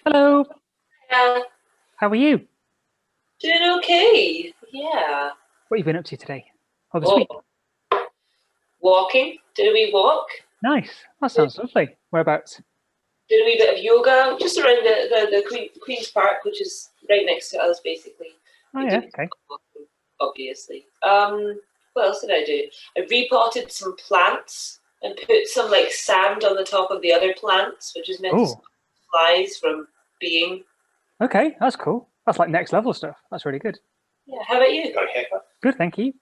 Hello, Yeah, how are you? doing okay. Yeah. What have you been up to today? Oh, this week? Oh, walking. Did a wee walk. Nice. That Did, sounds lovely. Whereabouts? did a wee bit of yoga just around the Queen's Park, which is right next to us, basically. Oh, We yeah, do okay. walking, obviously. What else did I do? I repotted some plants and put some like sand on the top of the other plants, which is meant to Oh, stop flies from being. okay. That's cool. That's like next level stuff. That's really good. Yeah. How about you? Got a haircut. Good, thank you.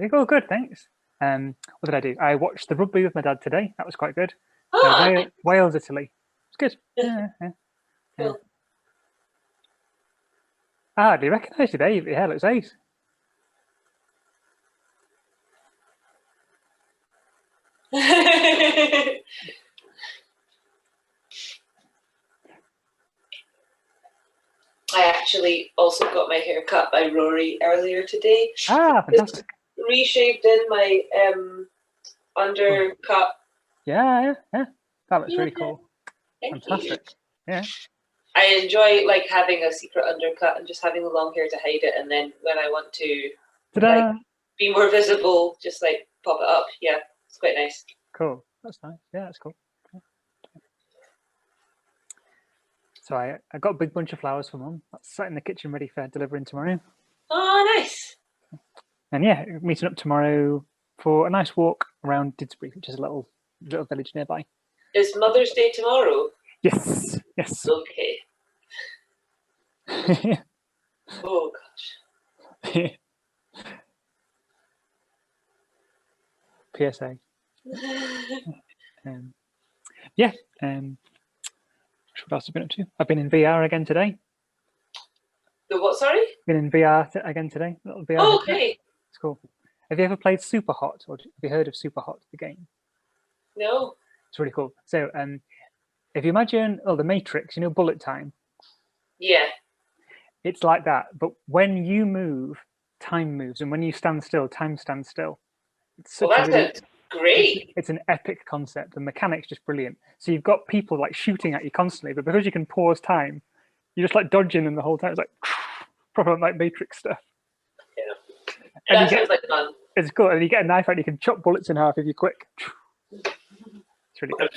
We go good, thanks. What did I do? I watched the rugby with my dad today. That was quite good. Ah, Wales, Italy. It's good. Yeah, yeah, yeah. cool. I hardly recognised you there. Yeah, looks ace. I actually also got my hair cut by Rory earlier today. Ah, Just fantastic. reshaved in my Oh, undercut. yeah, yeah, yeah. That looks Yeah, really cool. thank you. Fantastic. Yeah. I enjoy like having a secret undercut and just having the long hair to hide it, and then when I want to like Ta-da! be more visible, just like pop it up. Yeah, it's quite nice. Cool. That's nice. Yeah, that's cool. So I got a big bunch of flowers for Mum. That's sat in the kitchen ready for delivering tomorrow. Oh, nice. And yeah, meeting up tomorrow for a nice walk around Didsbury, which is a little village nearby. Is Mother's Day tomorrow? Yes, yes. Okay. Oh PSA. gosh. Um, yeah. What else have I been up to? I've been in VR again today. The what? Sorry. Been in VR again today. Little VR Oh, headset. okay. It's cool. Have you ever played Super Hot, or have you heard of Super Hot, the game? No. It's really cool. So, if you imagine, the Matrix, bullet time. Yeah. It's like that, but when you move, time moves, and when you stand still, time stands still. It's Well, such a that really, sounds great. it's an epic concept. The mechanic's just brilliant. So you've got people like shooting at you constantly, but because you can pause time, you're just like dodging them the whole time. It's like proper like Matrix stuff. Yeah. And you That get sounds like fun. it's cool, and you get a knife out, and you can chop bullets in half if you're quick. It's really good.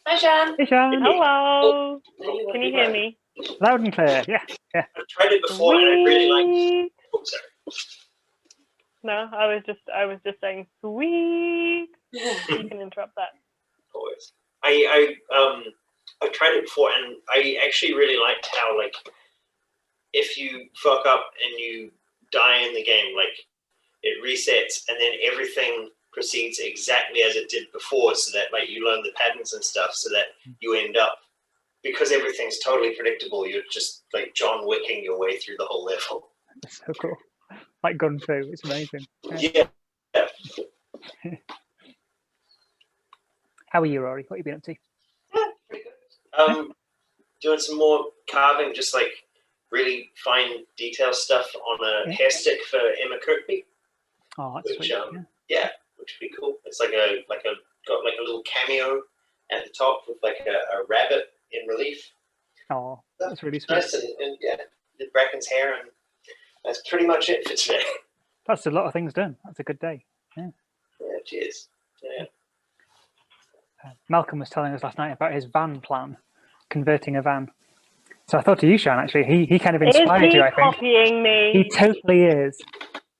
Hi, Shan. Hey, Sean. Hello. Can you hear me? Loud and clear. Yeah, yeah. I've tried it before and I really like. Oh, sorry. No, I was just saying sweet. You can interrupt that. Always. I've tried it before and I actually really liked how like if you fuck up and you die in the game, like it resets and then everything proceeds exactly as it did before, so that like you learn the patterns and stuff, so that you end up, because everything's totally predictable, you're just like John Wicking your way through the whole level. It's so cool. Like Gun Fu. It's amazing. Yeah. How are you, Rory? What have you been up to? Pretty good. Doing some more carving, just like really fine detail stuff on a hair stick for Emma Kirkby. Oh, that's which, sweet. yeah, which would be cool. It's got like a little cameo at the top with like a rabbit in relief. Oh, that's really sweet. Nice and yeah, the Bracken's hair, and that's pretty much it for today. That's a lot of things done. That's a good day. Yeah. Yeah, cheers. Yeah. Malcolm was telling us last night about his van plan, converting a van. So I thought to you, Sean, actually, he kind of inspired you, I think. Copying me? He totally is.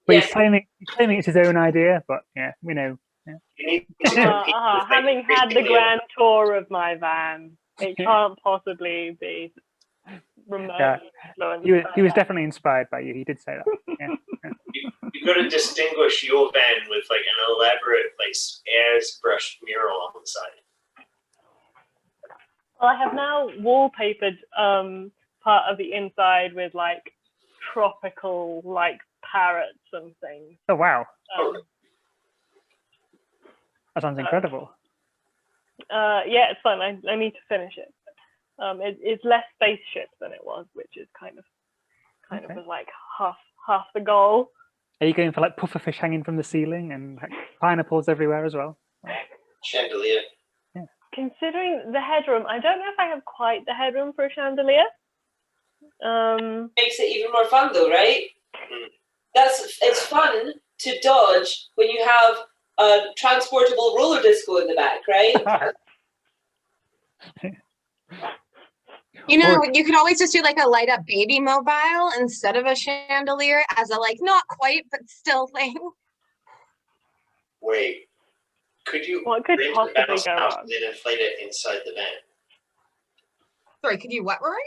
But Yeah. he's claiming it's his own idea, but yeah, we know. Yeah. You need to compete with, like, Having had the basically grand tour of my van, it can't possibly be remote Yeah. influence. He was definitely inspired by you. He did say that. Yeah. You've got to distinguish your van with like an elaborate like airs-brushed mural on the side. Well, I have now wallpapered part of the inside with like tropical like parrots and things. Oh wow, Oh, that sounds incredible. Yeah, it's fun. I need to finish it. It's less spaceship than it was, which is kind of Okay. was like half the goal. Are you going for like pufferfish hanging from the ceiling and like, pineapples everywhere as well? chandelier. considering the headroom, I don't know if I have quite the headroom for a chandelier. Makes it even more fun, though, right? It's fun to dodge when you have a transportable roller disco in the back, right? You know, you could always just do like a light up baby mobile instead of a chandelier as a like not quite but still thing. Wait, could you What could rent possibly the bounce go house wrong? and then inflate it inside the van? Sorry, could you what, Rory?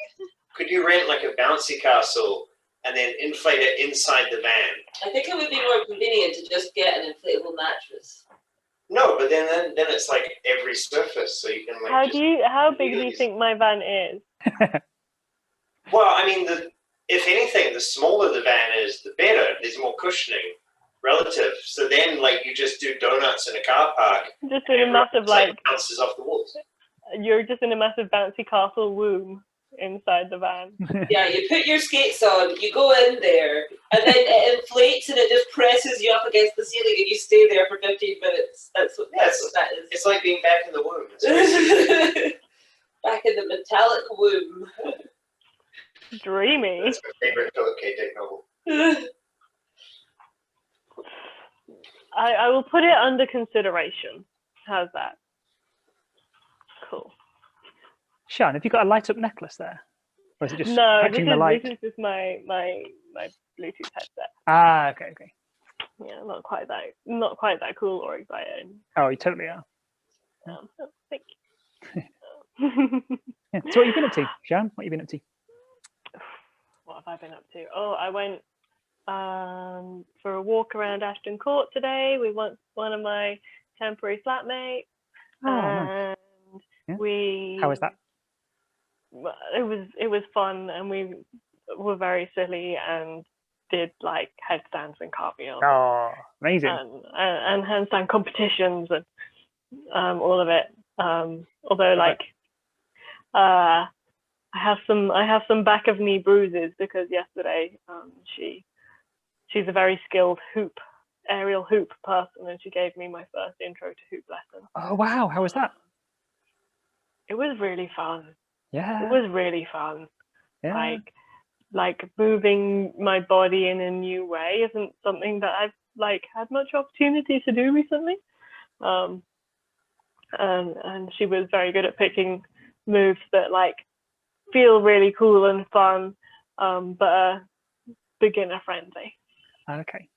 Could you rent like a bouncy castle and then inflate it inside the van? I think it would be more convenient to just get an inflatable mattress. No, but then it's like every surface, so you can like. How big do you think my van is? Well, I mean, if anything, the smaller the van is, the better. There's more cushioning relative. So then, like, you just do donuts in a car park. Just in a massive bounces off the walls. You're just in a massive bouncy castle womb inside the van. Yeah, you put your skates on, you go in there, and then it inflates and it just presses you up against the ceiling, and you stay there for 15 minutes. That's what that is. It's like being back in the womb. Back in the metallic womb. Dreamy. That's my favorite Philip K. Dick novel. I will put it under consideration. How's that? Cool. Sean, have you got a light up necklace there? Or is it just No, catching the light? this is just my Bluetooth headset. Ah, okay. Yeah, not quite that cool or exciting. Oh, you totally are. Thank you. Yeah. So what have you been up to, Sean? What have you been up to? What have I been up to? Oh, I went for a walk around Ashton Court today with one of my temporary flatmates. Oh, nice. Yeah. How was that? It was fun, and we were very silly and did like headstands and cartwheels. Oh, amazing! And handstand competitions and all of it. Although like I have some back of knee bruises because yesterday she's a very skilled aerial hoop person, and she gave me my first intro to hoop lesson. Oh wow, how was that? It was really fun. Yeah. It was really fun. Yeah. Like moving my body in a new way isn't something that I've like had much opportunity to do recently. And she was very good at picking moves that like feel really cool and fun, but are beginner friendly. Okay.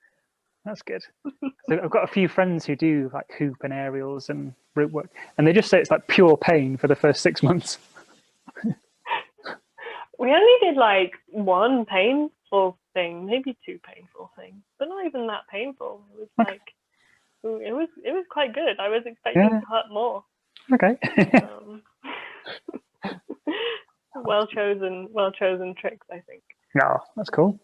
That's good. So I've got a few friends who do like hoop and aerials and rope work, and they just say it's like pure pain for the first 6 months. We only did like one painful thing, maybe two painful things, but not even that painful. It was like it was quite good. I was expecting to hurt more. Okay. well chosen tricks, I think. No, that's cool.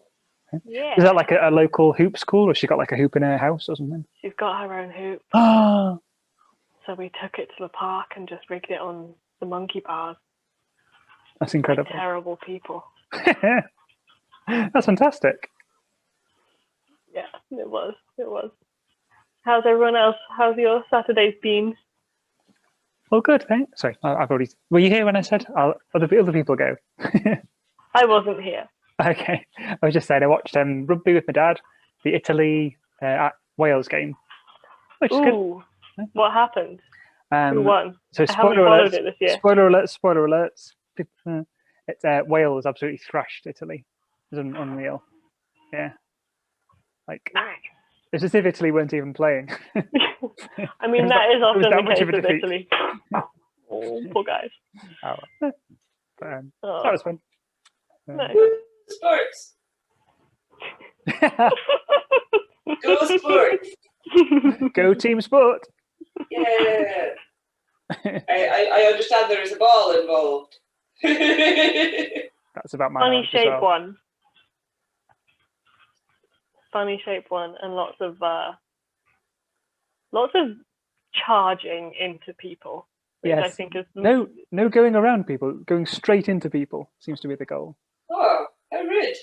Yeah. Is that like a local hoop school, or she got like a hoop in her house or something? She's got her own hoop. Oh. So we took it to the park and just rigged it on the monkey bars. That's incredible. Like terrible people. That's fantastic. Yeah, it was. How's everyone else? How's your Saturdays been? Well, good. Thanks. Sorry, I've already. Were you here when I said other people go? I wasn't here. Okay, I was just saying I watched rugby with my dad, the Italy Wales game, which is good. What happened? Who won? So I haven't followed it this year. Spoiler alerts. It's Wales absolutely thrashed Italy. It was unreal. Yeah, like it's as if Italy weren't even playing. I mean, that is often the case with defeat. Italy. Oh, poor guys. But, that was fun. Nice. Sports. Go sports. Go team sport. Yeah. I understand there is a ball involved. That's about my funny shape well. one. Funny shape one, and lots of charging into people. Which Yes. I think is No going around people. Going straight into people seems to be the goal. Oh, how rude.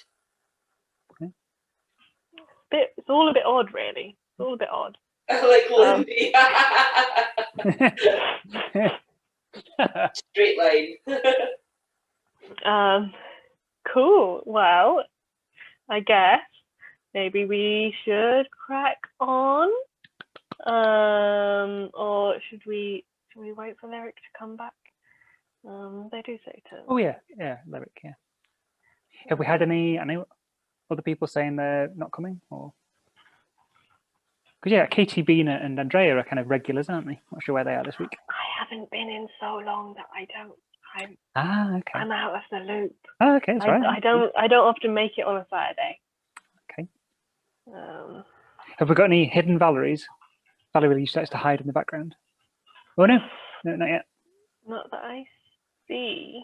It's all a bit odd, really. It's all a bit odd. Like Lindy. Straight line. Cool. Well, I guess maybe we should crack on. Or should we wait for Lyric to come back? They do say to. Oh yeah, Lyric. Yeah. Have we had any other people saying they're not coming, or? Because yeah, Katie, Bina, and Andrea are kind of regulars, aren't they? Not sure where they are this week. I haven't been in so long that Okay. I'm out of the loop. Oh, okay, that's right. I don't often make it on a Saturday. Okay. Um, Have we got any hidden Valeries? Valerie starts to hide in the background. Oh no, not yet. Not that I see.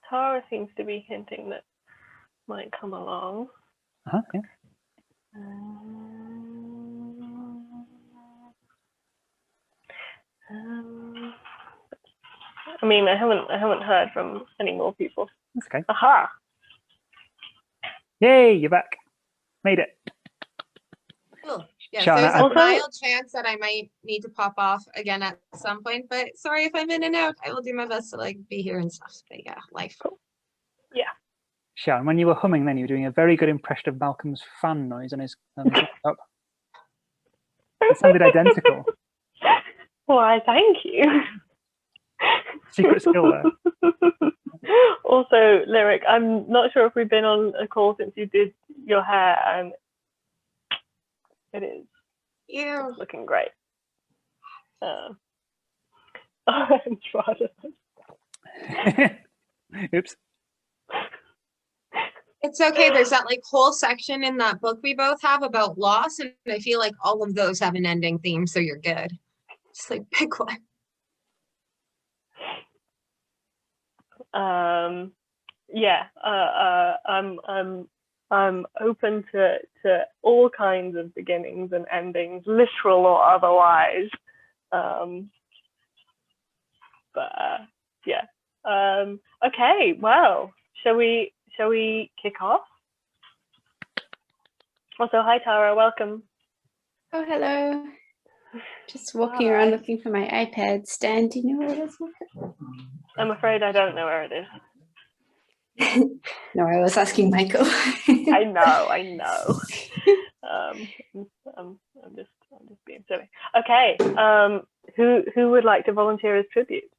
Tara seems to be hinting that might come along. Yeah. I mean, I haven't heard from any more people. That's okay. Aha! Yay, you're back. Made it. Cool. Yeah, Sean, there's I- a mild chance that I might need to pop off again at some point, but sorry if I'm in and out. I will do my best to like be here and stuff. But yeah, life. Cool. Yeah. Sharon, when you were humming then, you were doing a very good impression of Malcolm's fan noise on his laptop. It sounded identical. Why, thank you. Secret skill there. Also, Lyric, I'm not sure if we've been on a call since you did your hair, and it is You. looking great. I'm trying to. Oops. It's okay. There's that like whole section in that book we both have about loss, and I feel like all of those have an ending theme, so you're good. Just like pick one. Yeah. I'm open to all kinds of beginnings and endings, literal or otherwise. Yeah. Okay. Well, shall we kick off? Also, hi Tara, welcome. Oh, hello. Just walking around looking for my iPad stand. Do you know where it is? I'm afraid I don't know where it is. No, I was asking Michael. I know. I'm just being silly. Okay. Who would like to volunteer as tribute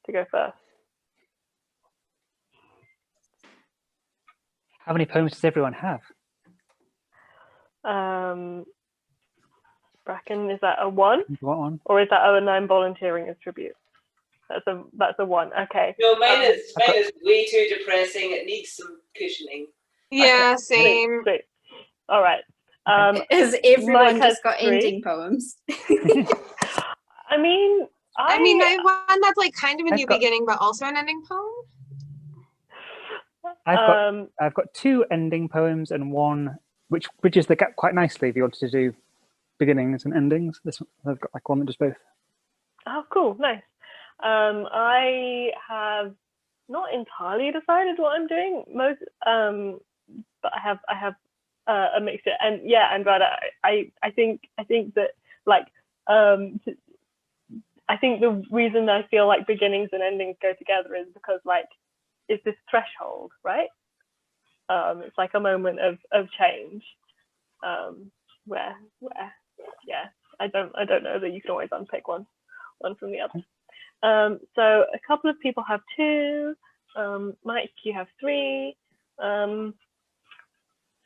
to go first? How many poems does everyone have? Bracken, is that a 1? What one? Or is that and I'm volunteering as tribute? That's a 1. Okay. No, mine is way too depressing. It needs some cushioning. Yeah, Okay, same. Sweet. All right. Has everyone Mike has just got 3. ending poems? I mean, I have one that's like kind of a new beginning, but also an ending poem. I've got 2 ending poems and 1 which bridges the gap quite nicely if you wanted to do beginnings and endings. I've got like one that does both. Oh, cool, nice. I have not entirely decided what I'm doing but I have a mixture, and yeah, Andrada, I think that like I think the reason I feel like beginnings and endings go together is because like it's this threshold, right? It's like a moment of change, where yeah, I don't know that you can always unpick one from the other. So a couple of people have 2. Mike, you have 3.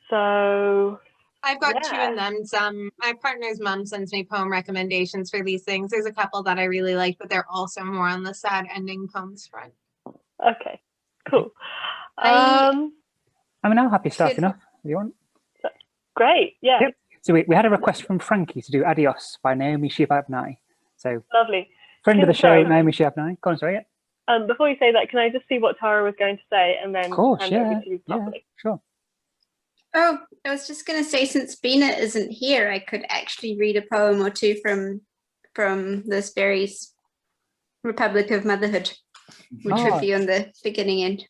So I've got 2 and then my partner's mom sends me poem recommendations for these things. There's a couple that I really like, but they're also more on the sad ending poems front. Okay, cool. I mean, I'm happy starting off if you want. Great, yeah. Yep. So we had a request from Frankie to do Adios by Naomi Shihab-Nye. So lovely. Friend of the show, Naomi Shihab-Nye. Go on, sorry. Yeah. Before you say that, can I just see what Tara was going to say and then of course, hand over to you properly? Yeah, sure. Oh, I was just going to say, since Bina isn't here, I could actually read a poem or 2 from this Berry's Republic of Motherhood, which would be on the beginning end.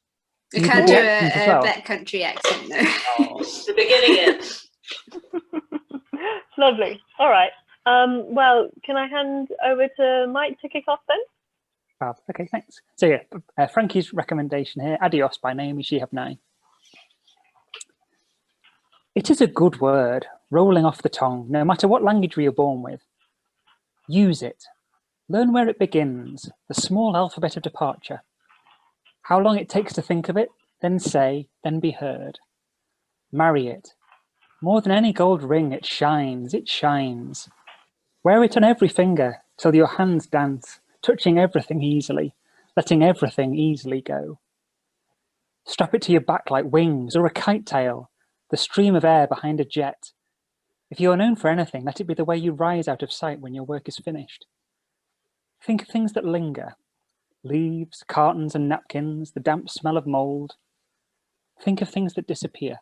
I can't do a backcountry accent though. The beginning end. Lovely. All right. Well, can I hand over to Mike to kick off then? Fab. Okay, thanks. So yeah, Frankie's recommendation here, Adios by Naomi Shihab Nye. It is a good word, rolling off the tongue, no matter what language we are born with. Use it. Learn where it begins, the small alphabet of departure. How long it takes to think of it, then say, then be heard. Marry it. More than any gold ring, it shines, it shines. Wear it on every finger, till your hands dance, touching everything easily, letting everything easily go. Strap it to your back like wings or a kite tail, the stream of air behind a jet. If you are known for anything, let it be the way you rise out of sight when your work is finished. Think of things that linger. Leaves, cartons and napkins, the damp smell of mould. Think of things that disappear.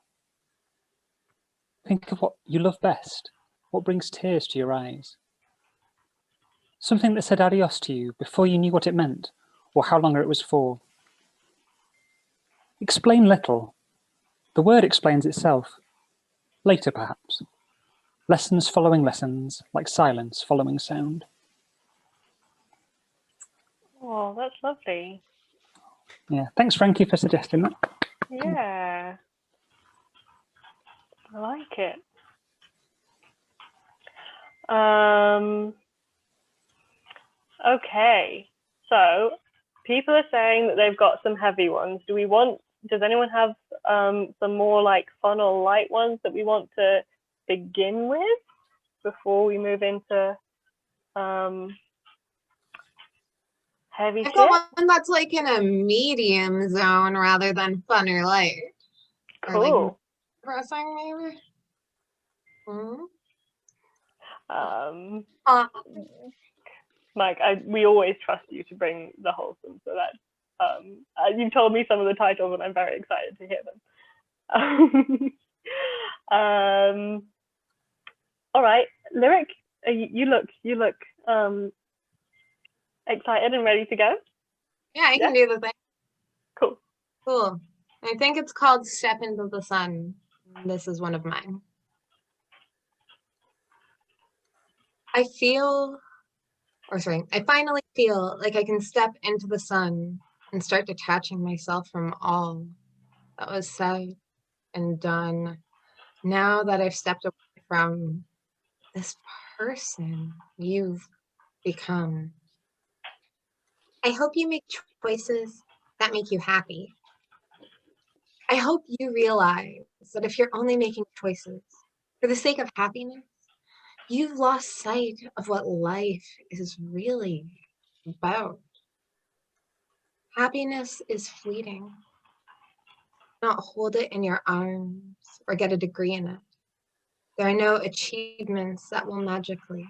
Think of what you love best, what brings tears to your eyes. Something that said adios to you before you knew what it meant, or how long it was for. Explain little. The word explains itself. Later, perhaps. Lessons following lessons, like silence following sound. Oh, that's lovely. Yeah, thanks, Frankie, for suggesting that. Yeah. I like it. Okay, so people are saying that they've got some heavy ones. Does anyone have some more like fun or light ones that we want to begin with before we move into heavy I've shit? got one that's like in a medium zone rather than fun or light. Or like Cool. depressing, maybe. Mike, we always trust you to bring the wholesome, so that you've told me some of the titles and I'm very excited to hear them. All right, Lyric, you look excited and ready to go? Yeah, I can do the thing. Cool. Cool. I think it's called Step into the Sun. This is one of mine. I finally feel like I can step into the sun and start detaching myself from all that was said and done. Now that I've stepped away from this person you've become. I hope you make choices that make you happy. I hope you realize that if you're only making choices for the sake of happiness, you've lost sight of what life is really about. Happiness is fleeting. Not hold it in your arms or get a degree in it. There are no achievements that will magically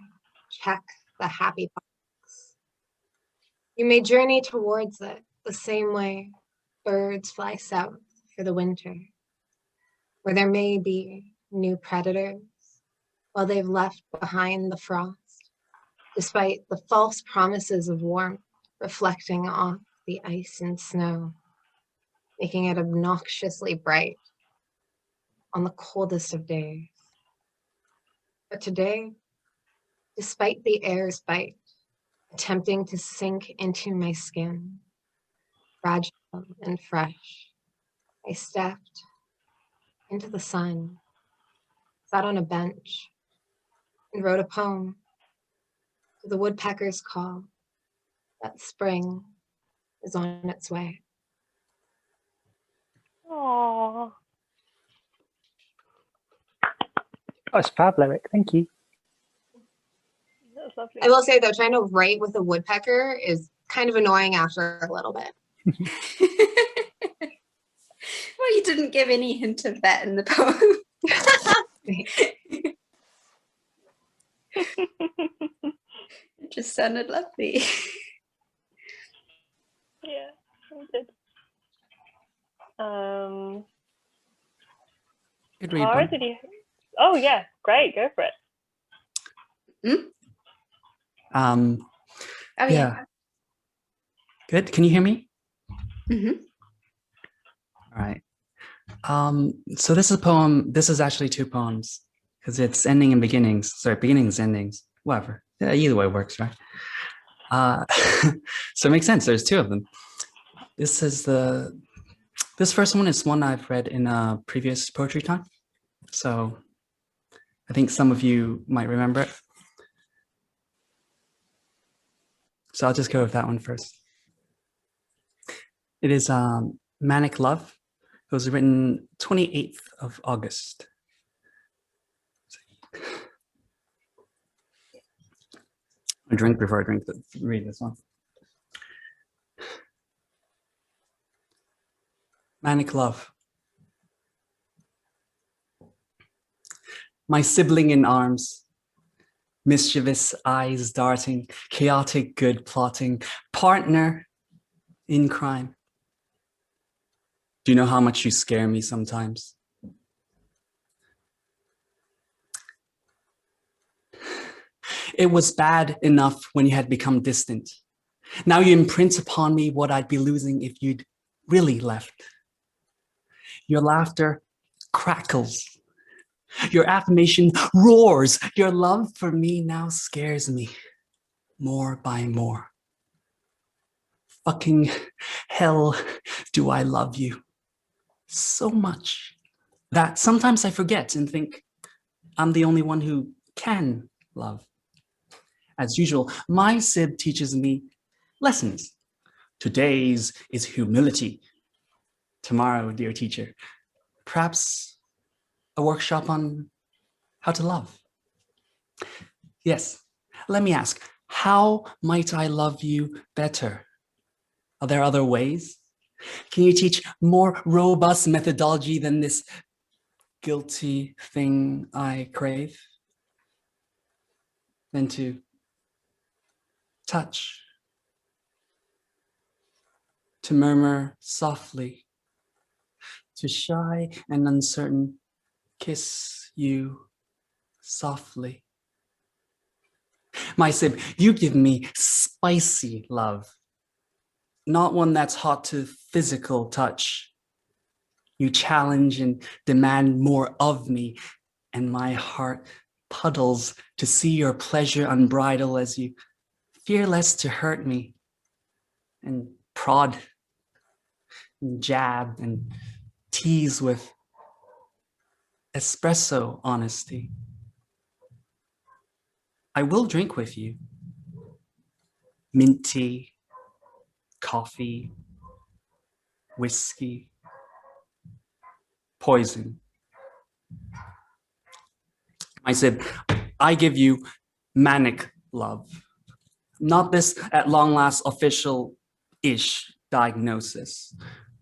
check the happy box. You may journey towards it the same way birds fly south for the winter, where there may be new predators while they've left behind the frost, despite the false promises of warmth reflecting off the ice and snow, making it obnoxiously bright on the coldest of days. But today, despite the air's bite, attempting to sink into my skin, fragile and fresh, I stepped into the sun, sat on a bench, and wrote a poem to the woodpecker's call that spring is on its way. Aww. Oh, it's fab, Lyric. Thank you. That's lovely. I will say though, trying to write with a woodpecker is kind of annoying after a little bit. Well, you didn't give any hint of that in the poem. It just sounded lovely. Yeah, I did. Could read Tara, one. did you? Oh yeah, great, go for it. Oh yeah. Good. Can you hear me? Mm-hmm. All right. So this is a poem. This is actually two poems because it's ending and beginnings. Sorry, beginnings, endings, whatever. Yeah, either way works, right? So it makes sense. There's two of them. This first one is one I've read in a previous poetry time. So I think some of you might remember it. So I'll just go with that one first. It is Manic Love. It was written 28th of August. I drink before I read this one. Manic Love. My sibling in arms, mischievous eyes darting, chaotic good plotting, partner in crime. Do you know how much you scare me sometimes? It was bad enough when you had become distant. Now you imprint upon me what I'd be losing if you'd really left. Your laughter crackles. Your affirmation roars. Your love for me now scares me more by more. Fucking hell, do I love you so much that sometimes I forget and think I'm the only one who can love. As usual, my Sib teaches me lessons. Today's is humility. Tomorrow, dear teacher, perhaps a workshop on how to love. Yes, let me ask, how might I love you better? Are there other ways? Can you teach more robust methodology than this guilty thing I crave? Than to touch, to murmur softly, to shy and uncertain kiss you softly. My Sib, you give me spicy love, not one that's hot to physical touch. You challenge and demand more of me, and my heart puddles to see your pleasure unbridled as you fear less to hurt me and prod and jab and tease with espresso honesty. I will drink with you. Mint tea, coffee, whiskey, poison. I said, I give you manic love. Not this at long last official-ish diagnosis.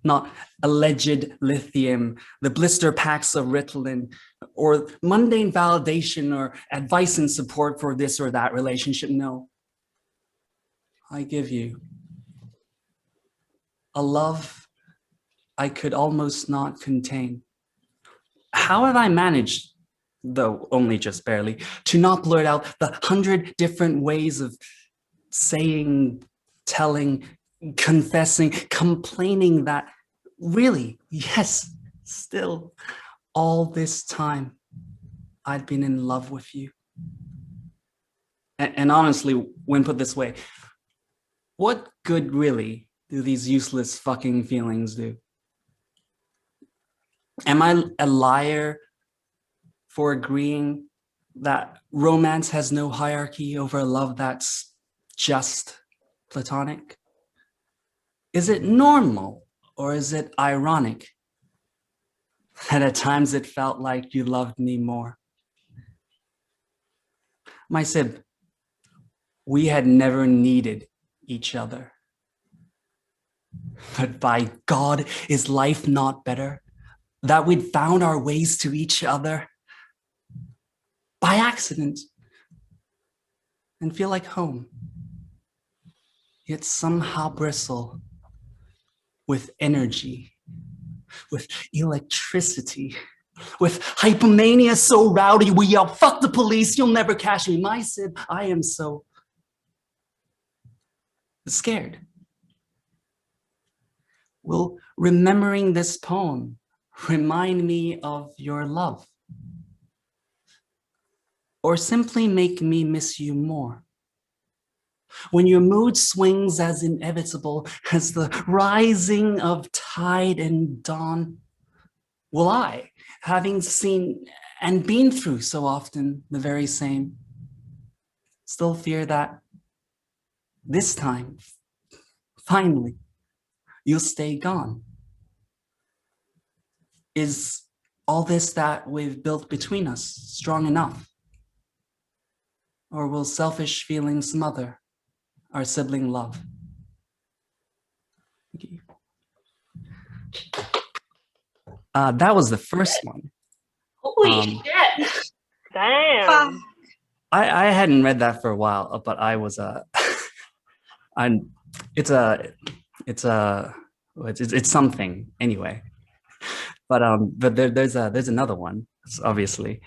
Not alleged lithium, the blister packs of Ritalin, or mundane validation or advice and support for this or that relationship. No, I give you a love I could almost not contain. How have I managed, though only just barely, to not blurt out the 100 different ways of saying, telling, confessing, complaining that really, yes, still, all this time, I'd been in love with you. And honestly, when put this way, what good really do these useless fucking feelings do? Am I a liar for agreeing that romance has no hierarchy over a love that's just platonic? Is it normal or is it ironic that at times it felt like you loved me more? My Sib, we had never needed each other. But by God, is life not better that we'd found our ways to each other by accident and feel like home, yet somehow bristle with energy, with electricity, with hypomania so rowdy we yell, fuck the police, you'll never catch me. My Sib, I am so scared. Will remembering this poem remind me of your love? Or simply make me miss you more? when your mood swings as inevitable as the rising of tide and dawn, will I, having seen and been through so often the very same, still fear that this time, finally, you'll stay gone? Is all this that we've built between us strong enough? Or will selfish feelings smother our sibling love? Thank you. That was the first one. Holy shit! Damn. I hadn't read that for a while, but I was it's something anyway. But there's another one, obviously.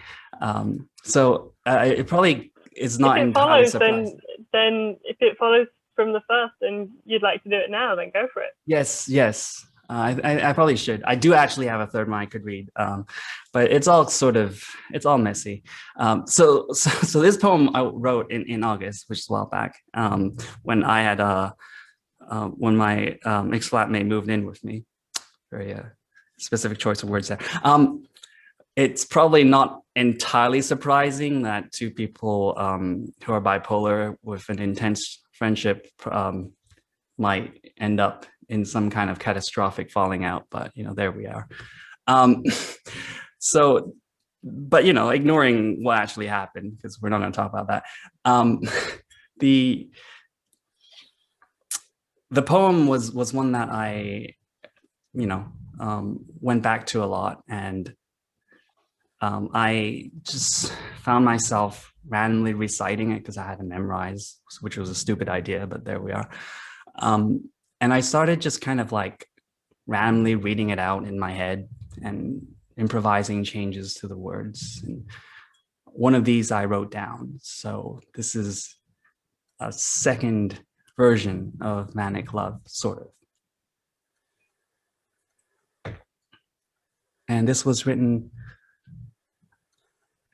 So it probably is not If it entirely follows, surprising. then if it follows from the first and you'd like to do it now, then go for it. Yes. I probably should. I do actually have a third one I could read, but it's all messy. So this poem I wrote in August, which is a while back, when I had when my ex-flatmate moved in with me. Very specific choice of words there. It's probably not entirely surprising that two people who are bipolar with an intense friendship might end up in some kind of catastrophic falling out, but there we are. But ignoring what actually happened, because we're not going to talk about that. The poem was one that I went back to a lot, and I just found myself randomly reciting it because I had to memorize, which was a stupid idea, but there we are. And I started just kind of like randomly reading it out in my head and improvising changes to the words. And one of these I wrote down. So this is a second version of Manic Love, sort of. And this was written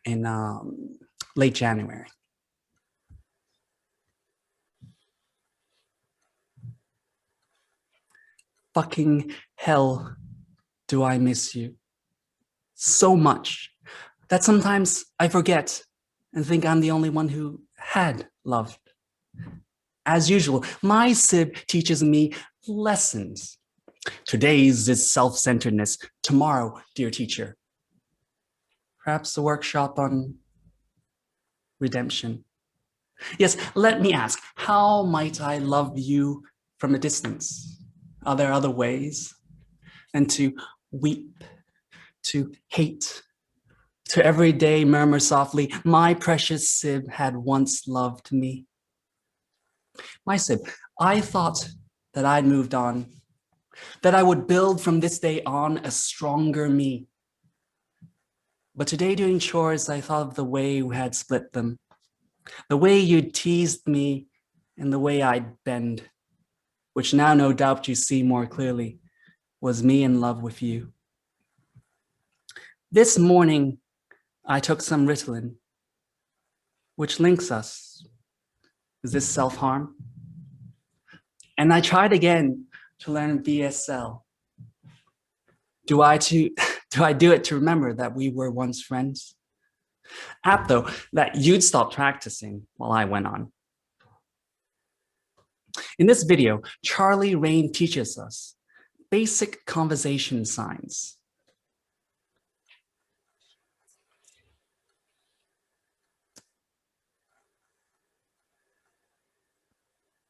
in late January. Fucking hell, do I miss you so much that sometimes I forget and think I'm the only one who had loved. As usual, my sib teaches me lessons. Today's is self-centeredness. Tomorrow, dear teacher, perhaps a workshop on redemption. Yes, let me ask, how might I love you from a distance? Are there other ways than to weep, to hate, to every day murmur softly, my precious sib had once loved me? My sib, I thought that I'd moved on, that I would build from this day on a stronger me. But today doing chores, I thought of the way we had split them, the way you'd teased me and the way I'd bend, which now no doubt you see more clearly was me in love with you. This morning, I took some Ritalin, which links us. Is this self-harm? And I tried again to learn VSL. Do I do it to remember that we were once friends? Apt though, that you'd stop practicing while I went on. In this video, Charlie Rain teaches us basic conversation signs.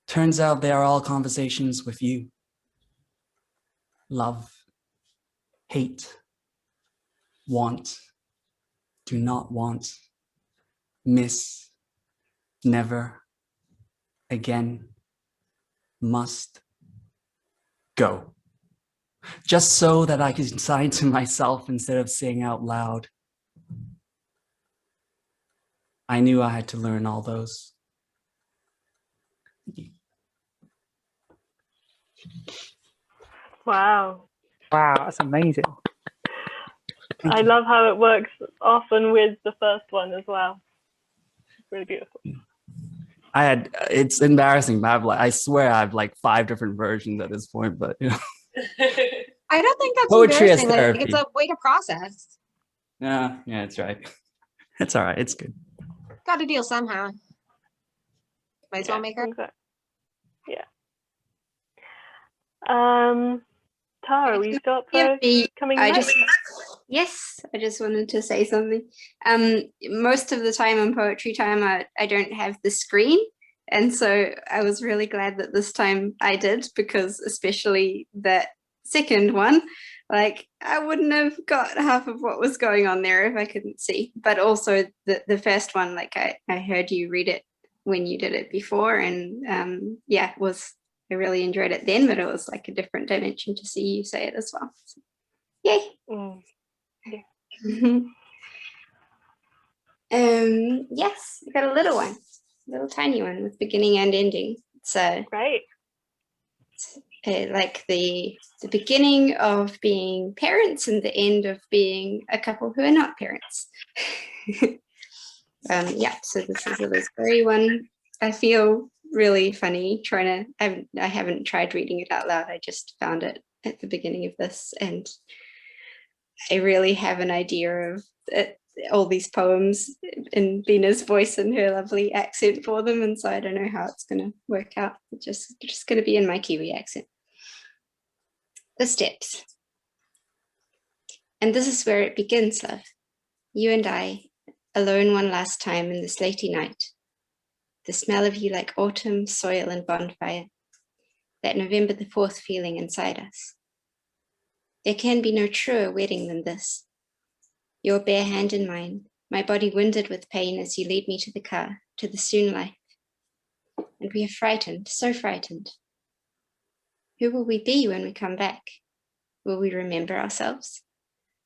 Turns out they are all conversations with you. Love, hate, want, do not want, miss, never, again, must, go. Just so that I can sign to myself instead of saying out loud. I knew I had to learn all those. Wow. Wow, that's amazing. I love how it works often with the first one as well. It's really beautiful. It's embarrassing, but I swear I have like 5 different versions at this point, but you know. I don't think that's Poetry as embarrassing. Like, therapy. it's a way to process. Yeah, that's right. It's all right. It's good. Got to deal somehow. Might as well Yeah, make her. exactly. Yeah. Tara, will you stop coming I back? I just wanted to say something. Most of the time on Poetry Time, I don't have the screen. And so I was really glad that this time I did, because especially that second one, like I wouldn't have got half of what was going on there if I couldn't see. But also the first one, like I heard you read it when you did it before, and I really enjoyed it then, but it was like a different dimension to see you say it as well. So, yay. Yes, I got a little one, little tiny one with beginning and ending. So Great. like the beginning of being parents and the end of being a couple who are not parents. So this is a little scary one. I feel really funny trying to, I haven't tried reading it out loud. I just found it at the beginning of this, and I really have an idea of all these poems in Vina's voice and her lovely accent for them, and so I don't know how it's going to work out. It's just going to be in my Kiwi accent. The steps. And this is where it begins, love. You and I, alone one last time in the slaty night. The smell of you like autumn, soil, and bonfire. That November the 4th feeling inside us. There can be no truer wedding than this. Your bare hand in mine, my body winded with pain as you lead me to the car, to the soon life. And we are frightened, so frightened. Who will we be when we come back? Will we remember ourselves?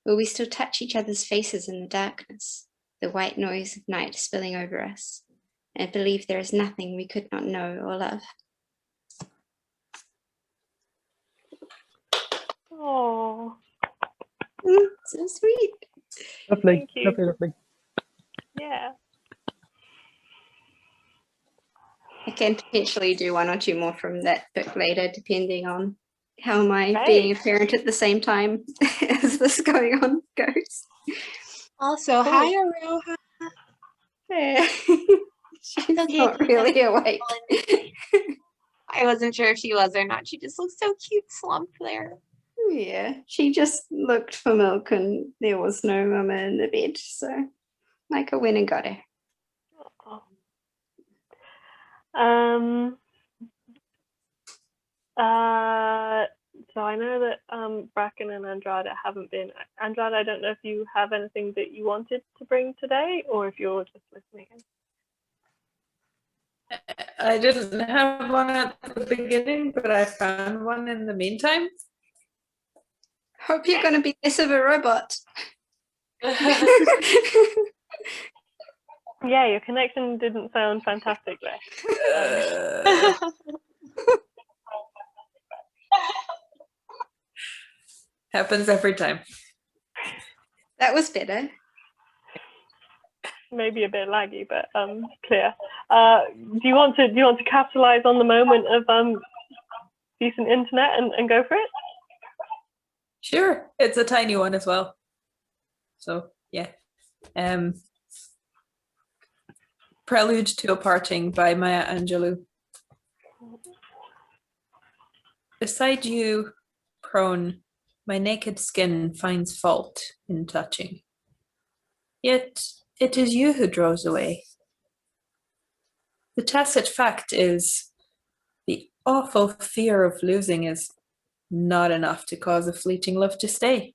Will we still touch each other's faces in the darkness, the white noise of night spilling over us, and believe there is nothing we could not know or love? Oh, So sweet. Lovely. Thank you. Lovely. yeah. I can potentially do 1 or 2 more from that book later, depending on how my Great. being a parent at the same time as this going on goes. Also, Cool. hi, Aroha. Yeah. She's not really awake. I wasn't sure if she was or not. She just looks so cute, slumped there. Yeah, she just looked for milk and there was no mama in the bed, so like I went and got her. So I know that Bracken and Andrada haven't been. Andrada, I don't know if you have anything that you wanted to bring today, or if you're just listening in. I didn't have one at the beginning, but I found one in the meantime. Hope you're going to be less of a robot. Yeah, your connection didn't sound fantastic there. Happens every time. That was better. Maybe a bit laggy, but clear. Do you want to capitalize on the moment of decent internet and go for it? Sure, it's a tiny one as well. So yeah. Prelude to a Parting by Maya Angelou. Beside you, prone, my naked skin finds fault in touching. Yet it is you who draws away. The tacit fact is, the awful fear of losing is not enough to cause a fleeting love to stay.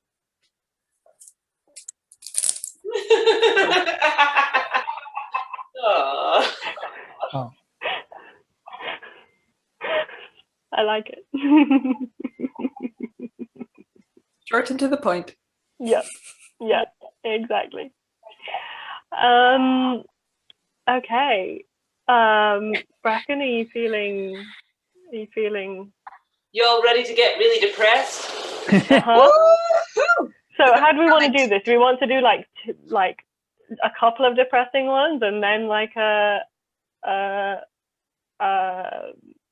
Oh. I like it. Short and to the point. Yeah, exactly. Okay. Bracken, are you feeling? You all ready to get really depressed? So how do we want to do this? Do we want to do like a couple of depressing ones and then like a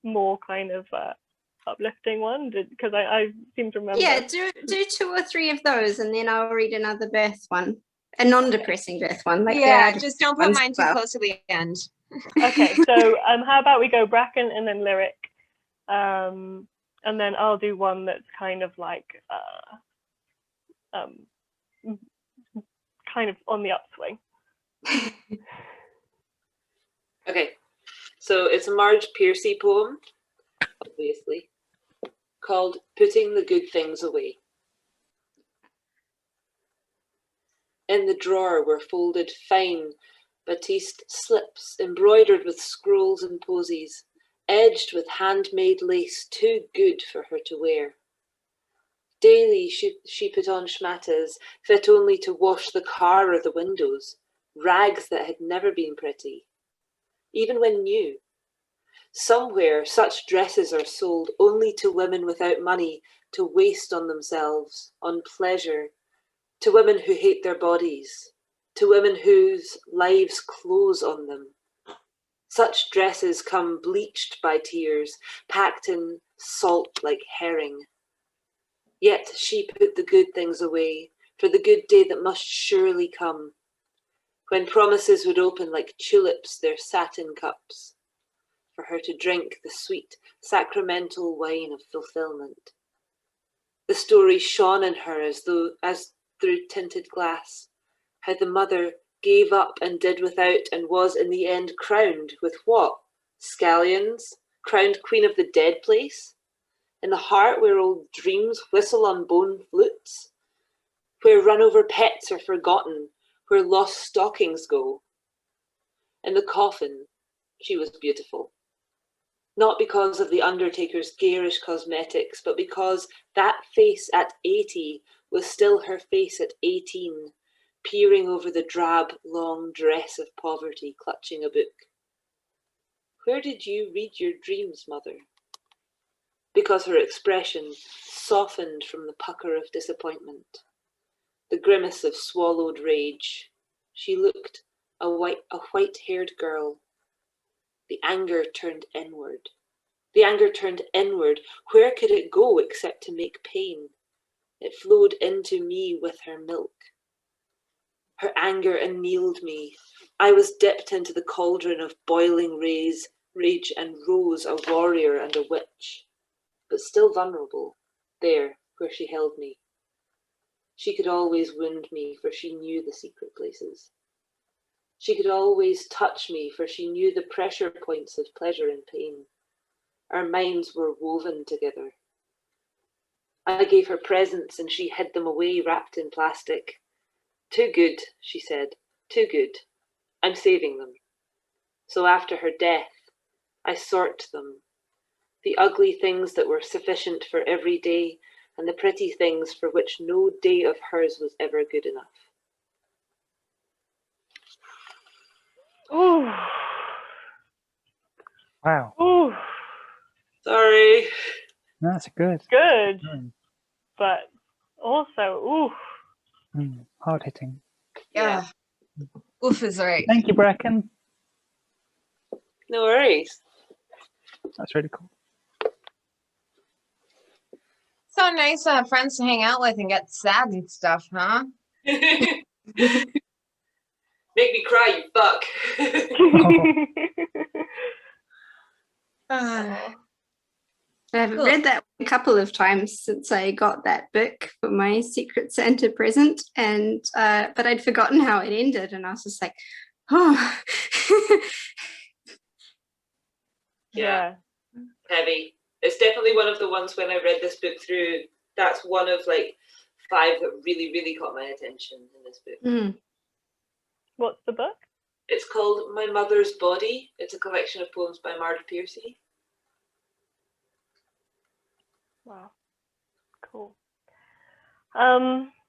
more kind of uplifting one? Because I seem to remember. Yeah, do 2 or 3 of those, and then I'll read another birth one, a non-depressing birth one. Like Yeah, the just don't put ones mine too above. close to the end. Okay, so how about we go Bracken and then Lyric, and then I'll do one that's kind of like kind of on the upswing. Okay, so it's a Marge Piercy poem, obviously, called Putting the Good Things Away. In the drawer were folded fine batiste slips embroidered with scrolls and posies, edged with handmade lace too good for her to wear. Daily she put on schmatas fit only to wash the car or the windows, rags that had never been pretty, even when new. Somewhere such dresses are sold only to women without money to waste on themselves, on pleasure, to women who hate their bodies, to women whose lives close on them. Such dresses come bleached by tears, packed in salt like herring. Yet she put the good things away for the good day that must surely come, when promises would open like tulips their satin cups, for her to drink the sweet, sacramental wine of fulfillment. The story shone in her as through tinted glass, how the mother gave up and did without and was in the end crowned with what? Scallions? Crowned queen of the dead place? In the heart where old dreams whistle on bone flutes? Where run-over pets are forgotten, where lost stockings go? In the coffin, she was beautiful. Not because of the undertaker's garish cosmetics, but because that face at 80 was still her face at 18, peering over the drab, long dress of poverty, clutching a book. Where did you read your dreams, mother? Because her expression softened from the pucker of disappointment, the grimace of swallowed rage. She looked a white-haired girl. The anger turned inward. The anger turned inward. Where could it go except to make pain? It flowed into me with her milk. Her anger annealed me. I was dipped into the cauldron of boiling rage and rose a warrior and a witch, but still vulnerable, there where she held me. She could always wound me, for she knew the secret places. She could always touch me, for she knew the pressure points of pleasure and pain. Our minds were woven together. I gave her presents and she hid them away wrapped in plastic. Too good, she said, too good. I'm saving them. So after her death, I sort them. The ugly things that were sufficient for every day and the pretty things for which no day of hers was ever good enough. Ooh. Wow. Ooh. Sorry. No, that's good. Good, Mm. but also, ooh. Hard hitting. Yeah. Oof is right. Thank you, Bracken. No worries. That's really cool. So nice friends to hang out with and get sad and stuff, huh? Make me cry, you fuck. I've Cool. read that a couple of times since I got that book for my Secret Santa present, and but I'd forgotten how it ended, and I was just like, oh. Yeah. Heavy. It's definitely one of the ones when I read this book through, that's one of like 5 that really, really caught my attention in this book. Mm. What's the book? It's called My Mother's Body. It's a collection of poems by Marge Piercy. Wow. Cool.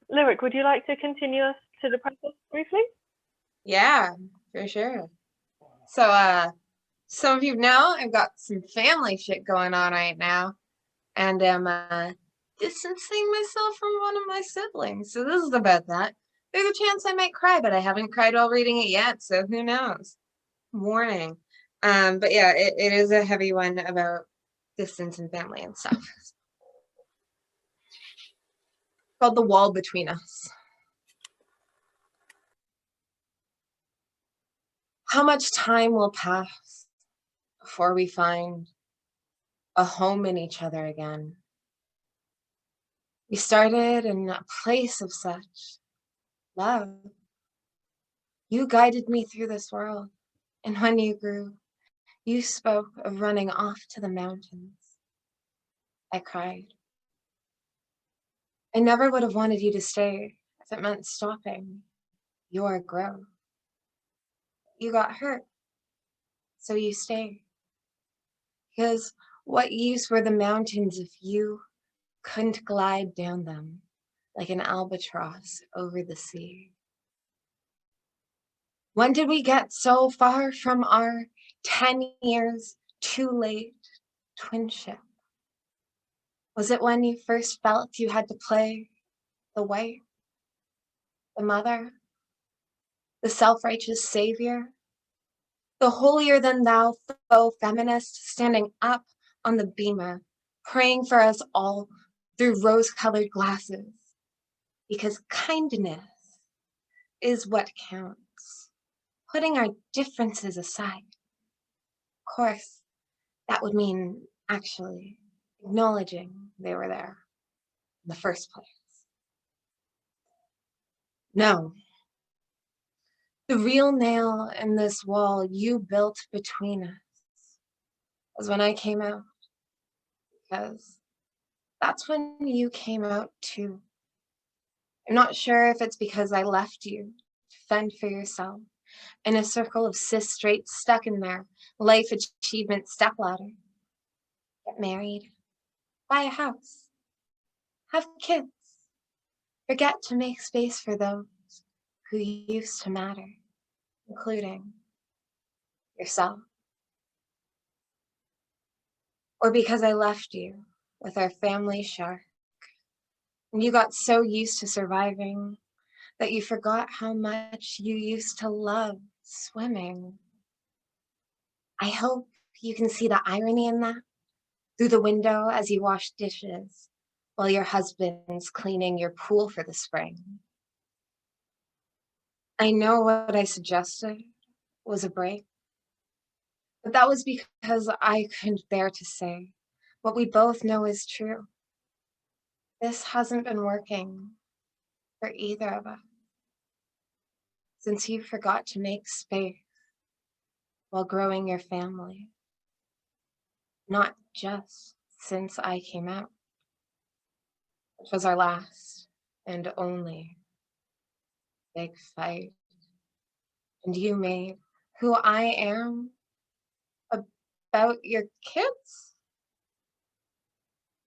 Lyric, would you like to continue us to the process briefly? Yeah, for sure. So some of you know I've got some family shit going on right now, and I'm distancing myself from one of my siblings. So this is about that. There's a chance I might cry, but I haven't cried while reading it yet, so who knows? Warning. But yeah, it is a heavy one about distance and family and stuff. It's called The Wall Between Us. How much time will pass before we find a home in each other again? We started in a place of such love. You guided me through this world, and when you grew, you spoke of running off to the mountains. I cried. I never would have wanted you to stay if it meant stopping your growth. You got hurt, so you stayed. Because what use were the mountains if you couldn't glide down them like an albatross over the sea? When did we get so far from our 10 years too late twinship? Was it when you first felt you had to play the wife, the mother, the self-righteous savior, the holier-than-thou faux feminist standing up on the bema, praying for us all through rose-colored glasses? Because kindness is what counts, putting our differences aside. Of course, that would mean actually acknowledging they were there in the first place. No. The real nail in this wall you built between us was when I came out, because that's when you came out too. I'm not sure if it's because I left you to fend for yourself in a circle of cis straight stuck in their life achievement stepladder. Get married, buy a house, have kids, forget to make space for those who used to matter, including yourself. Or because I left you with our family shark, and you got so used to surviving that you forgot how much you used to love swimming. I hope you can see the irony in that through the window as you wash dishes while your husband's cleaning your pool for the spring. I know what I suggested was a break, but that was because I couldn't bear to say what we both know is true. This hasn't been working for either of us since you forgot to make space while growing your family. Not just since I came out, which was our last and only big fight. And you made who I am about your kids?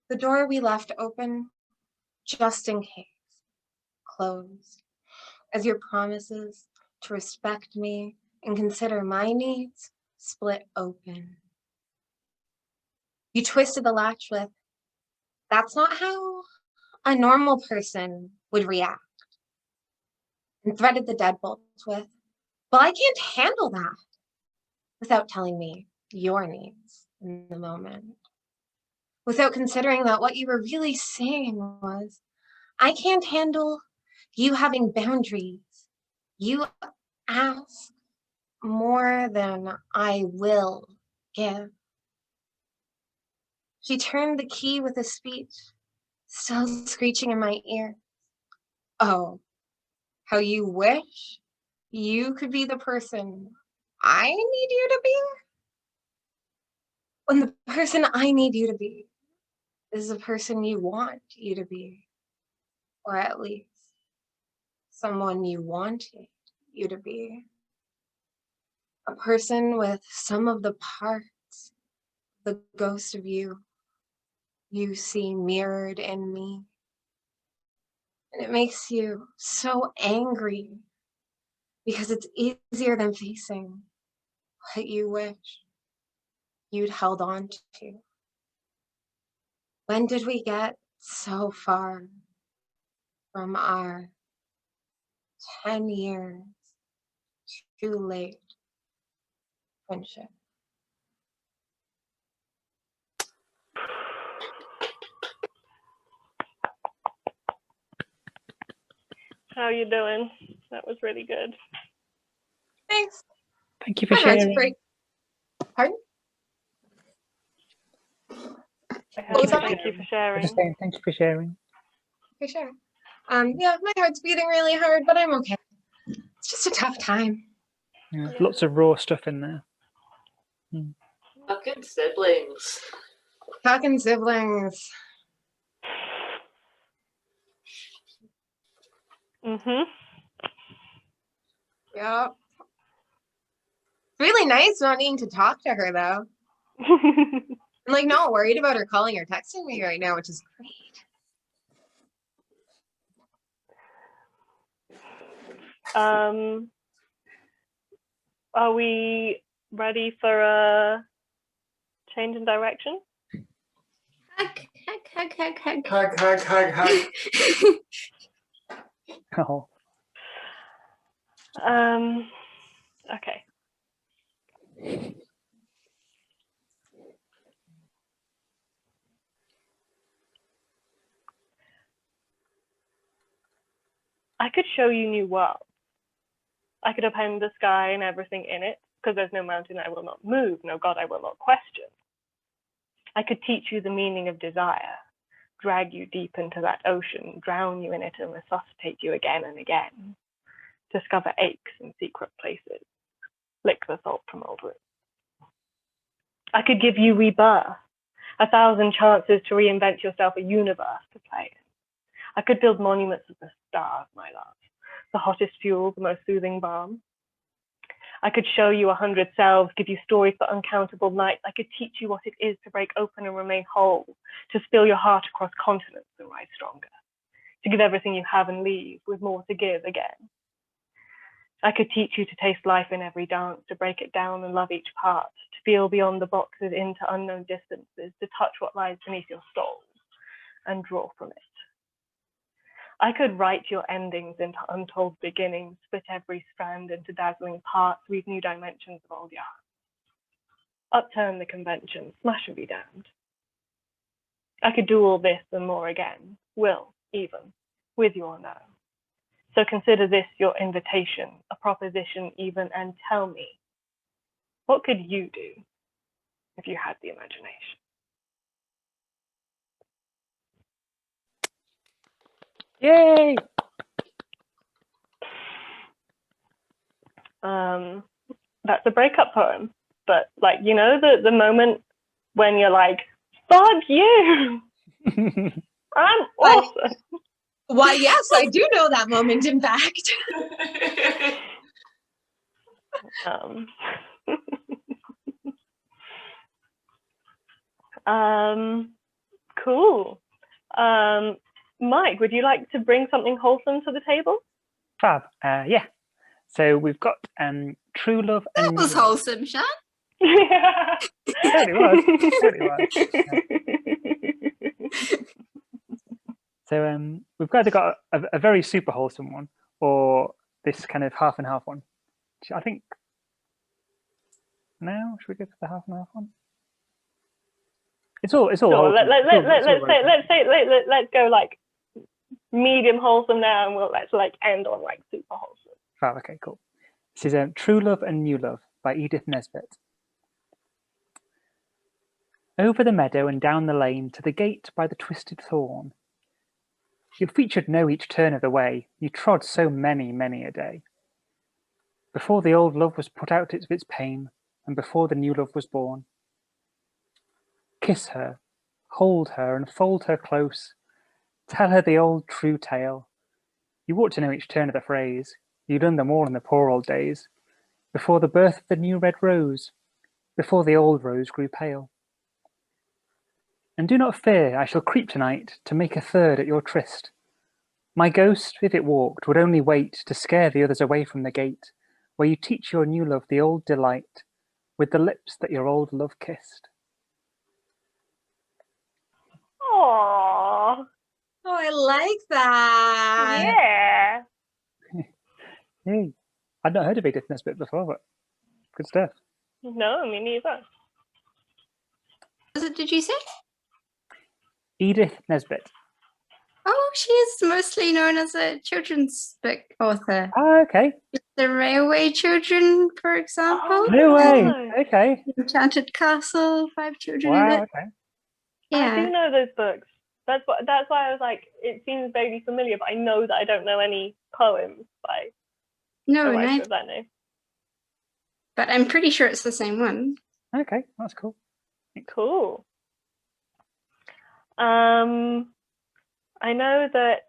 The door we left open just in case closed, as your promises to respect me and consider my needs split open. You twisted the latch with, "That's not how a normal person would react," and threaded the deadbolt with, "Well, I can't handle that," without telling me your needs in the moment. Without considering that what you were really saying was, "I can't handle you having boundaries. You ask more than I will give." She turned the key with a speech still screeching in my ear. "Oh, how you wish you could be the person I need you to be?" When the person I need you to be is the person you want you to be, or at least someone you wanted you to be. A person with some of the parts, the ghost of you see mirrored in me. And it makes you so angry because it's easier than facing what you wish you'd held on to. When did we get so far from our 10 years too late friendship? How you doing? That was really good. Thanks. Thank you for My heart's sharing. break. Pardon? I What was heard that? thank you for I'm sharing. just saying, thank you for sharing. For sure. Yeah, my heart's beating really hard, but I'm okay. It's just a tough time. Yeah, lots of raw stuff in there. Fucking siblings. Talking siblings. Mhm. Yeah. Really nice not needing to talk to her though. I'm like not worried about her calling or texting me right now, which is great. Are we ready for a change in direction? Hug, hug, hug, hug, hug. Hug, hug, hug, hug. Oh, Okay. I could show you new worlds. I could append the sky and everything in it, because there's no mountain I will not move, no God I will not question. I could teach you the meaning of desire, drag you deep into that ocean, drown you in it and resuscitate you again and again, discover aches in secret places, lick the salt from old wounds. I could give you rebirth, 1,000 chances to reinvent yourself, a universe to play in. I could build monuments of the stars, my love, the hottest fuel, the most soothing balm. I could show you 100 selves, give you stories for uncountable nights. I could teach you what it is to break open and remain whole, to spill your heart across continents and rise stronger, to give everything you have and leave with more to give again. I could teach you to taste life in every dance, to break it down and love each part, to feel beyond the boxes into unknown distances, to touch what lies beneath your soul and draw from it. I could write your endings into untold beginnings, split every strand into dazzling parts, weave new dimensions of old yarns. Upturn the convention, smash and be damned. I could do all this and more again, will, even, with your no. So consider this your invitation, a proposition even, and tell me, what could you do if you had the imagination? yay! That's a breakup poem, but like, you know, the moment when you're like, fuck you, I'm awesome. Why, yes, I do know that moment, in fact. Cool. Mike, would you like to bring something wholesome to the table? Fab. Yeah. So we've got true love That and was new love. wholesome, Sean. Totally was. Totally was. So we've either got a very super wholesome one or this kind of half and half one. I think now should we go for the half and half one? It's all Sure, wholesome. let's go like medium wholesome now, and let's like end on like super wholesome. Fab, okay, cool. This is True Love and New Love by Edith Nesbit. Over the meadow and down the lane to the gate by the twisted thorn. Your feet should know each turn of the way, you trod so many, many a day. Before the old love was put out of its pain, and before the new love was born. Kiss her, hold her and fold her close, tell her the old true tale. You ought to know each turn of the phrase, you learned them all in the poor old days, before the birth of the new red rose, before the old rose grew pale. And do not fear, I shall creep tonight to make a third at your tryst. My ghost, if it walked, would only wait to scare the others away from the gate, where you teach your new love the old delight, with the lips that your old love kissed. Aww. Oh, I like that. Yeah. Yay. I'd not heard of Edith Nesbit before, but good stuff. No, me neither. Did you say? Edith Nesbit. Oh, she is mostly known as a children's book author. Oh, okay. The Railway Children, for example. No way. nice. Okay. Enchanted Castle, 5 children in Wow. it. Okay. I Yeah. do know those books. That's why I was like, it seems vaguely familiar, but I know that I don't know any poems by No, a writer no, of that name. but I'm pretty sure it's the same one. Okay. That's cool. Cool. I know that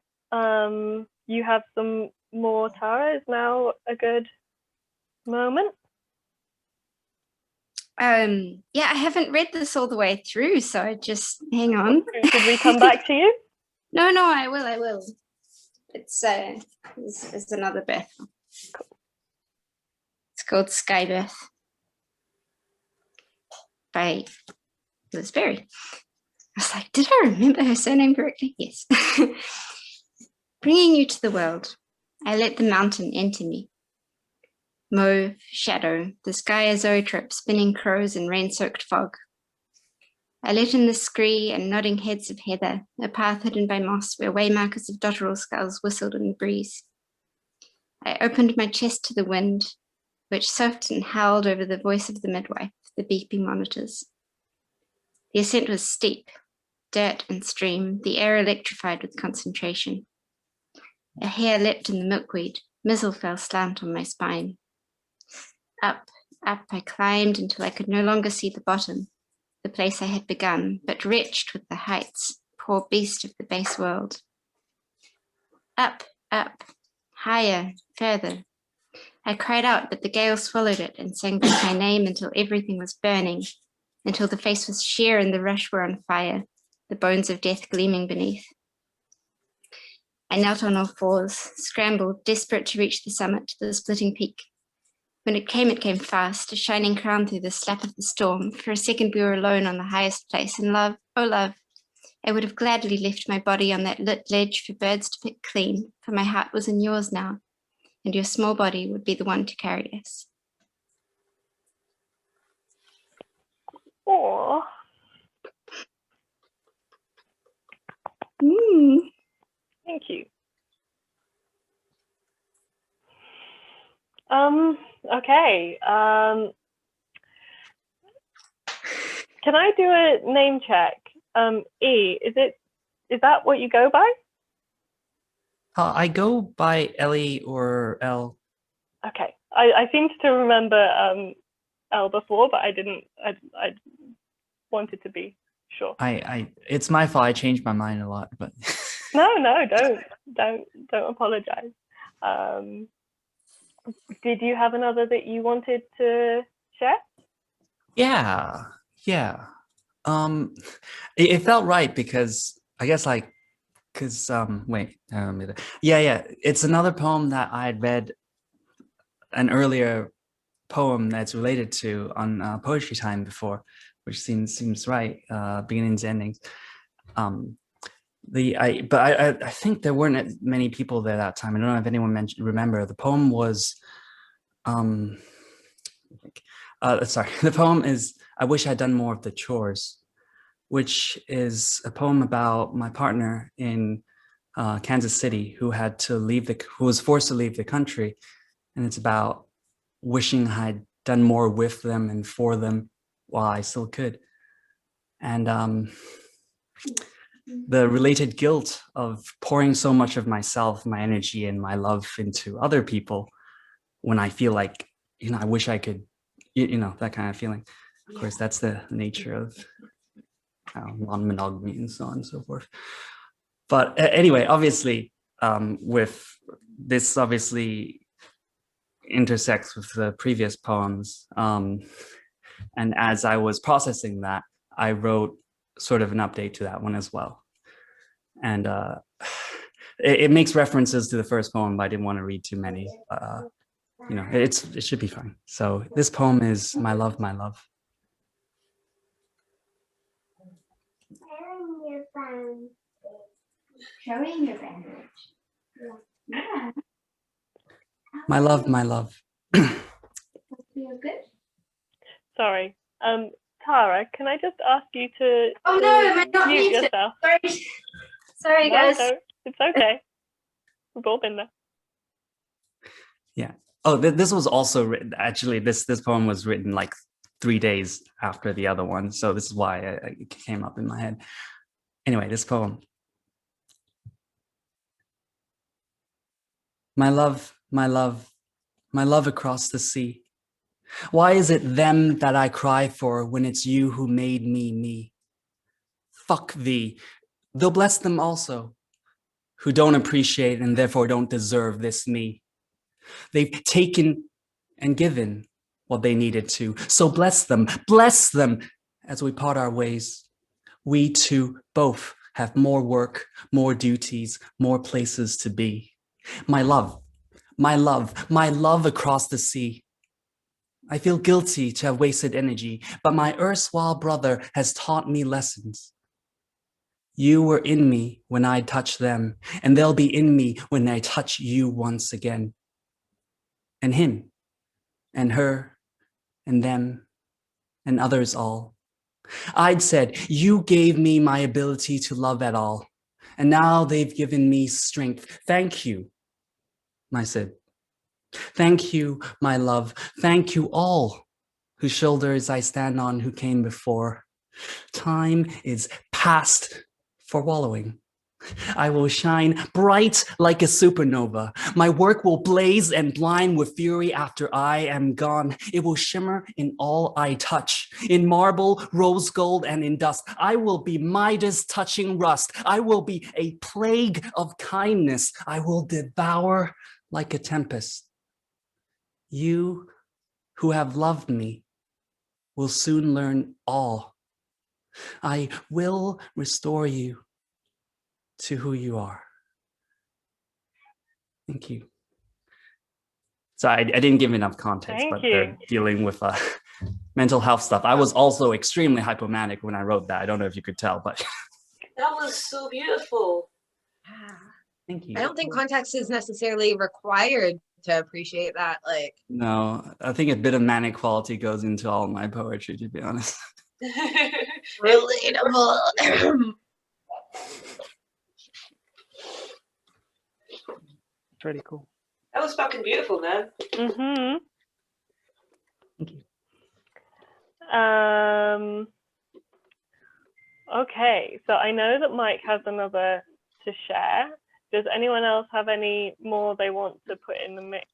you have some more. Tara, is now a good moment? Yeah, I haven't read this all the way through, so I just hang on. Should we come back to you? No, I will. It's another Beth. It's called Skybeth by Liz Berry. I was like, did I remember her surname correctly? Yes. Bringing you to the world, I let the mountain enter me. Mauve, shadow, the sky a zoetrope, spinning crows and rain-soaked fog. I let in the scree and nodding heads of heather, a path hidden by moss where waymarkers of dotterel skulls whistled in the breeze. I opened my chest to the wind, which soft and howled over the voice of the midwife, the beeping monitors. The ascent was steep, dirt and stream, the air electrified with concentration. A hair leapt in the milkweed, mizzle fell slant on my spine. Up I climbed until I could no longer see the bottom, the place I had begun, but retched with the heights, poor beast of the base world. Up, higher, further. I cried out, but the gale swallowed it and sang back my name until everything was burning, until the face was sheer and the rush were on fire, the bones of death gleaming beneath. I knelt on all fours, scrambled, desperate to reach the summit, the splitting peak. When it came fast, a shining crown through the slap of the storm. For a second we were alone on the highest place, and love, oh love, I would have gladly left my body on that lit ledge for birds to pick clean, for my heart was in yours now, and your small body would be the one to carry us. Aww. Thank you. Okay. Can I do a name check? E, is that what you go by? I go by Ellie or L. Okay. I seemed to remember L before, but I didn't. I wanted to be sure. It's my fault. I changed my mind a lot, but No, don't apologize. Did you have another that you wanted to share? yeah. It felt right because I guess it's another poem that I had read an earlier poem that's related to on Poetry Time before, which seems right, beginnings, endings. I think there weren't many people there that time. I don't know if anyone remember. The poem was, the poem is "I Wish I'd Done More of the Chores," which is a poem about my partner in Kansas City who was forced to leave the country, and it's about wishing I'd done more with them and for them while I still could, and the related guilt of pouring so much of myself, my energy, and my love into other people when I feel like, I wish I could, that kind of feeling. Of course, that's the nature of non-monogamy and so on and so forth. But anyway, obviously, with this obviously intersects with the previous poems. And as I was processing that, I wrote sort of an update to that one as well. And it makes references to the first poem, but I didn't want to read too many. It should be fine. So this poem is My Love, My Love. Showing your bandage. Yeah. My love, my love. Feel good? Sorry. Tara, can I just ask you to Oh no, am I not mute muted? yourself? Sorry, No, guys. don't. It's okay. We've all been there. Yeah. Oh, this was also written. Actually, this poem was written like 3 days after the other one, so this is why it came up in my head. Anyway, this poem. My love, my love, my love across the sea. Why is it them that I cry for when it's you who made me me? Fuck thee. They'll bless them also, who don't appreciate and therefore don't deserve this me. They've taken and given what they needed to. So bless them as we part our ways. We two both have more work, more duties, more places to be. My love, my love, my love across the sea. I feel guilty to have wasted energy, but my erstwhile brother has taught me lessons. You were in me when I touched them, and they'll be in me when I touch you once again. And him, and her, and them, and others all. I'd said, you gave me my ability to love at all, and now they've given me strength. Thank you, my Sid. Thank you, my love. Thank you all whose shoulders I stand on who came before. Time is past for wallowing. I will shine bright like a supernova. My work will blaze and blind with fury after I am gone. It will shimmer in all I touch, in marble, rose gold, and in dust. I will be Midas touching rust. I will be a plague of kindness. I will devour like a tempest. You who have loved me will soon learn all. I will restore you to who you are. Thank you. So I didn't give enough context, Thank but you. they're dealing with mental health stuff. I was also extremely hypomanic when I wrote that. I don't know if you could tell, but That was so beautiful. thank you. I don't think context is necessarily required to appreciate that. Like, No, I think a bit of manic quality goes into all my poetry, to be honest. relatable. It's really cool. That was fucking beautiful, man. Mm-hmm. Thank you. Okay, so I know that Mike has another to share. Does anyone else have any more they want to put in the mix?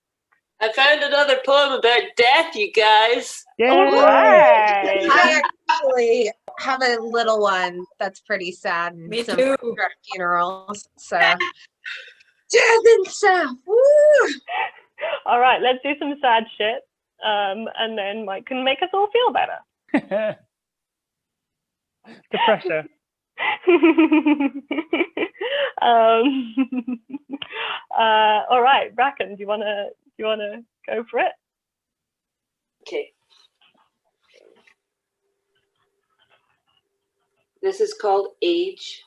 I found another poem about death, you guys. All right. I actually have a little one that's pretty sad. And Me some too. funerals. So, death and stuff. Woo! All right, let's do some sad shit, and then Mike can make us all feel better. The pressure. All right, Bracken, do you wanna go for it? Okay. This is called Age.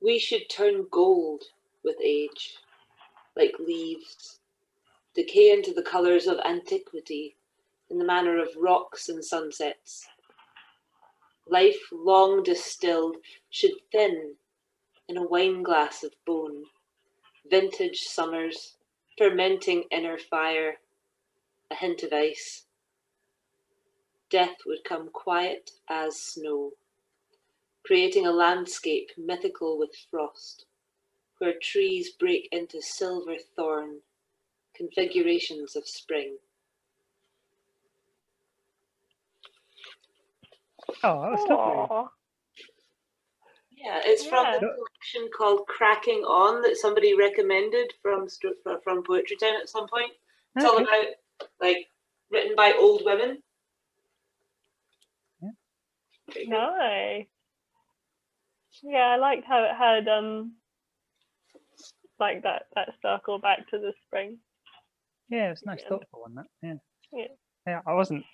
We should turn gold with age, like leaves, decay into the colours of antiquity in the manner of rocks and sunsets. Life long distilled should thin in a wineglass of bone, vintage summers, fermenting inner fire, a hint of ice. Death would come quiet as snow, creating a landscape mythical with frost, where trees break into silver thorn, configurations of spring. Oh, that was lovely. Aw. Yeah, it's from Yeah. a collection called Cracking On that somebody recommended from Poetry Town at some point. It's all Okay. about, like, written by old women. Yeah. Pretty cool. Nice. Yeah, I liked how it had like that circle back to the spring. Yeah, it's a nice, Yeah. thoughtful one. That. Yeah. Yeah. Yeah, I wasn't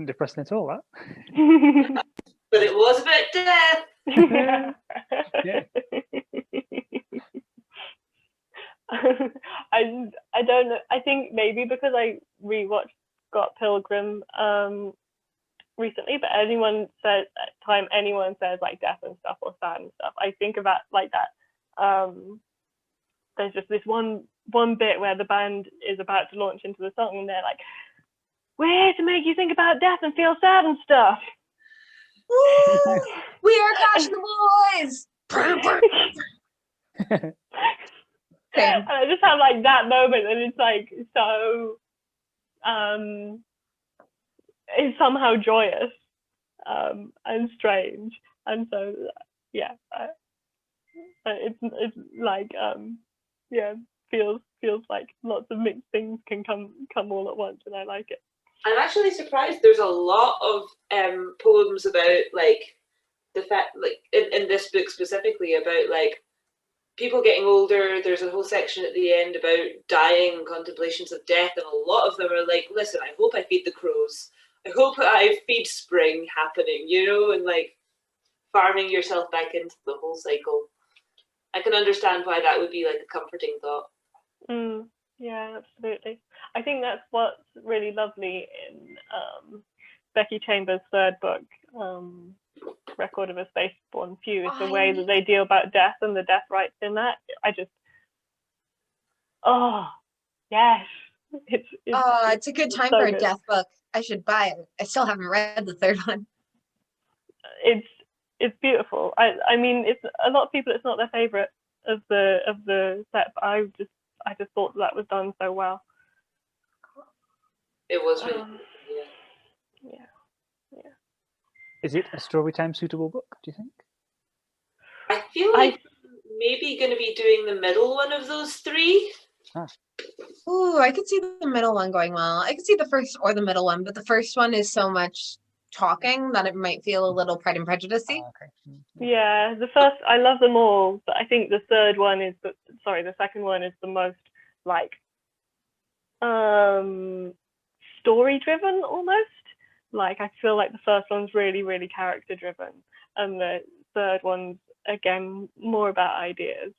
depressing at all. That. But it was about death. Yeah. I don't know. I think maybe because I rewatched Scott Pilgrim recently, but anyone says like death and stuff or sad and stuff, I think about like that. There's just this one bit where the band is about to launch into the song, and they're like, "We're here to make you think about death and feel sad and stuff." Woo! We are Crash the Boys. And I just have like that moment, and it's like so it's somehow joyous and strange, and so yeah, it's like feels like lots of mixed things can come all at once, and I like it. I'm actually surprised there's a lot of poems about like the fact, like in this book specifically, about like people getting older. There's a whole section at the end about dying and contemplations of death, and a lot of them are like, listen, I hope I feed the crows. I hope I feed spring happening, you know, and like farming yourself back into the whole cycle. I can understand why that would be like a comforting thought. Yeah, absolutely. I think that's what's really lovely in Becky Chambers' third book, Record of a Spaceborn Few, is the way that they deal about death and the death rites in that. Yes. It's a good time so for a good. death book. I should buy it. I still haven't read the third one. It's beautiful. I mean, it's a lot of people, it's not their favorite of the set, but I just thought that was done so well. It was really good, yeah. Is it a Storytime suitable book, do you think? I feel like maybe going to be doing the middle one of those three. Ooh, I could see the middle one going well. I could see the first or the middle one, but the first one is so much talking that it might feel a little Pride and Prejudice-y. Okay. Yeah, the first, I love them all, but I think the second one is the most like story driven almost. Like I feel like the first one's really, really character driven, and the third one's again more about ideas.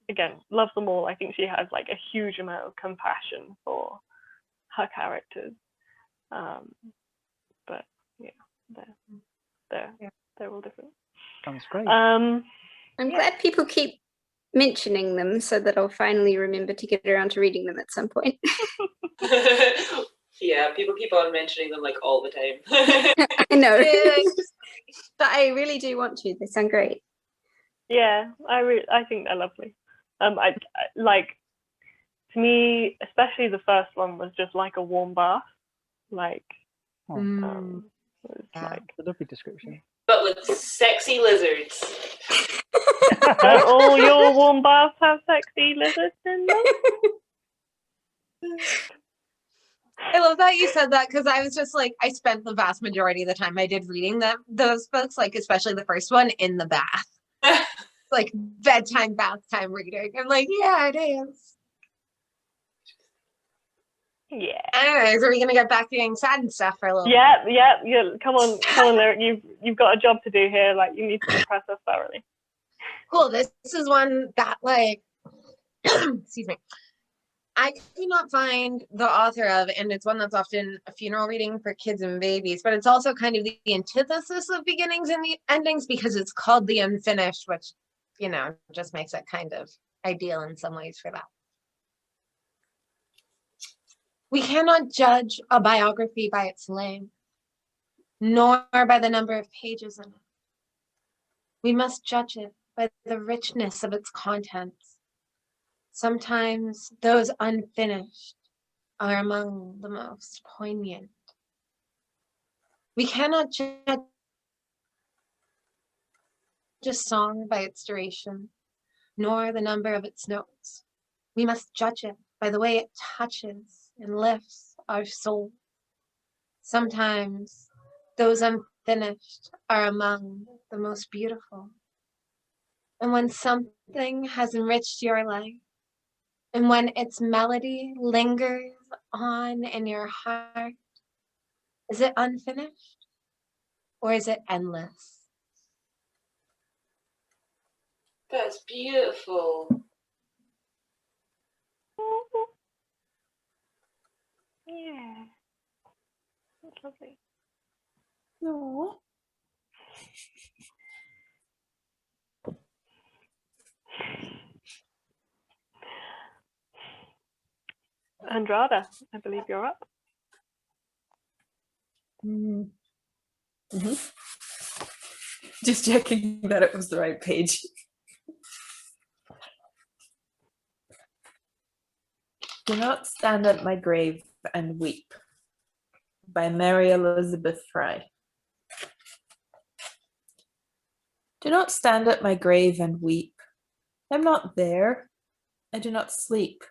Again, love them all. I think she has like a huge amount of compassion for her characters. But yeah, they're all different. Sounds great. I'm glad people keep mentioning them so that I'll finally remember to get around to reading them at some point. Yeah, people keep on mentioning them like all the time. I know. But I really do want to. They sound great. Yeah, I think they're lovely. I like, to me, especially the first one was just like a warm bath. Like, it's like a lovely description. But with sexy lizards. Don't all your warm baths have sexy lizards in them? I love that you said that, because I was just like, I spent the vast majority of the time I did reading those books, like especially the first one, in the bath. Like bedtime, bath time reading. I'm like, yeah, it is. Yeah. Anyways, are we gonna get back to doing sad and stuff for a little bit? Yeah. Come on, Lyric. You've got a job to do here. Like, you need to impress us thoroughly. Cool. This is one that, like, excuse me, I could not find the author of, and it's one that's often a funeral reading for kids and babies, but it's also kind of the antithesis of beginnings and the endings, because it's called The Unfinished, which, you know, just makes it kind of ideal in some ways for that. We cannot judge a biography by its length, nor by the number of pages in it. We must judge it by the richness of its contents. Sometimes those unfinished are among the most poignant. We cannot judge a song by its duration, nor the number of its notes. We must judge it by the way it touches and lifts our soul. Sometimes those unfinished are among the most beautiful. And when something has enriched your life, and when its melody lingers on in your heart, is it unfinished or is it endless? That's beautiful. Yeah. That's lovely. No. Andrada, I believe you're up. Just checking that it was the right page. Do not stand at my grave and weep, by Mary Elizabeth Fry. Do not stand at my grave and weep. I am not there. I do not sleep.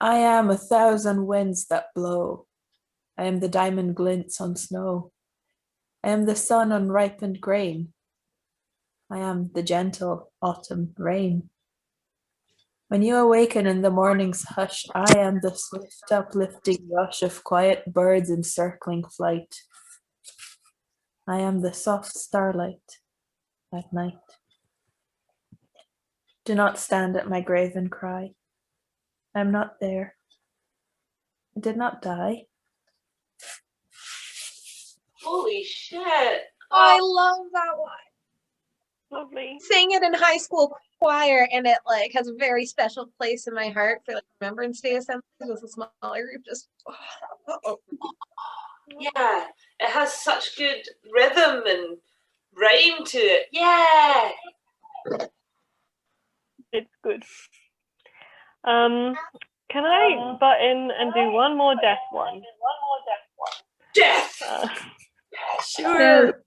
I am 1,000 winds that blow. I am the diamond glints on snow. I am the sun on ripened grain. I am the gentle autumn rain. When you awaken in the morning's hush, I am the swift uplifting rush of quiet birds in circling flight. I am the soft starlight at night. Do not stand at my grave and cry. I am not there. I did not die. Holy shit. I love that one. Lovely. Sang it in high school choir, and it like has a very special place in my heart for like Remembrance Day assemblies with a smaller group. Just Yeah, it has such good rhythm and rhyme to it. Yeah. It's good. Can I butt in and do one more death one? Death. Sure.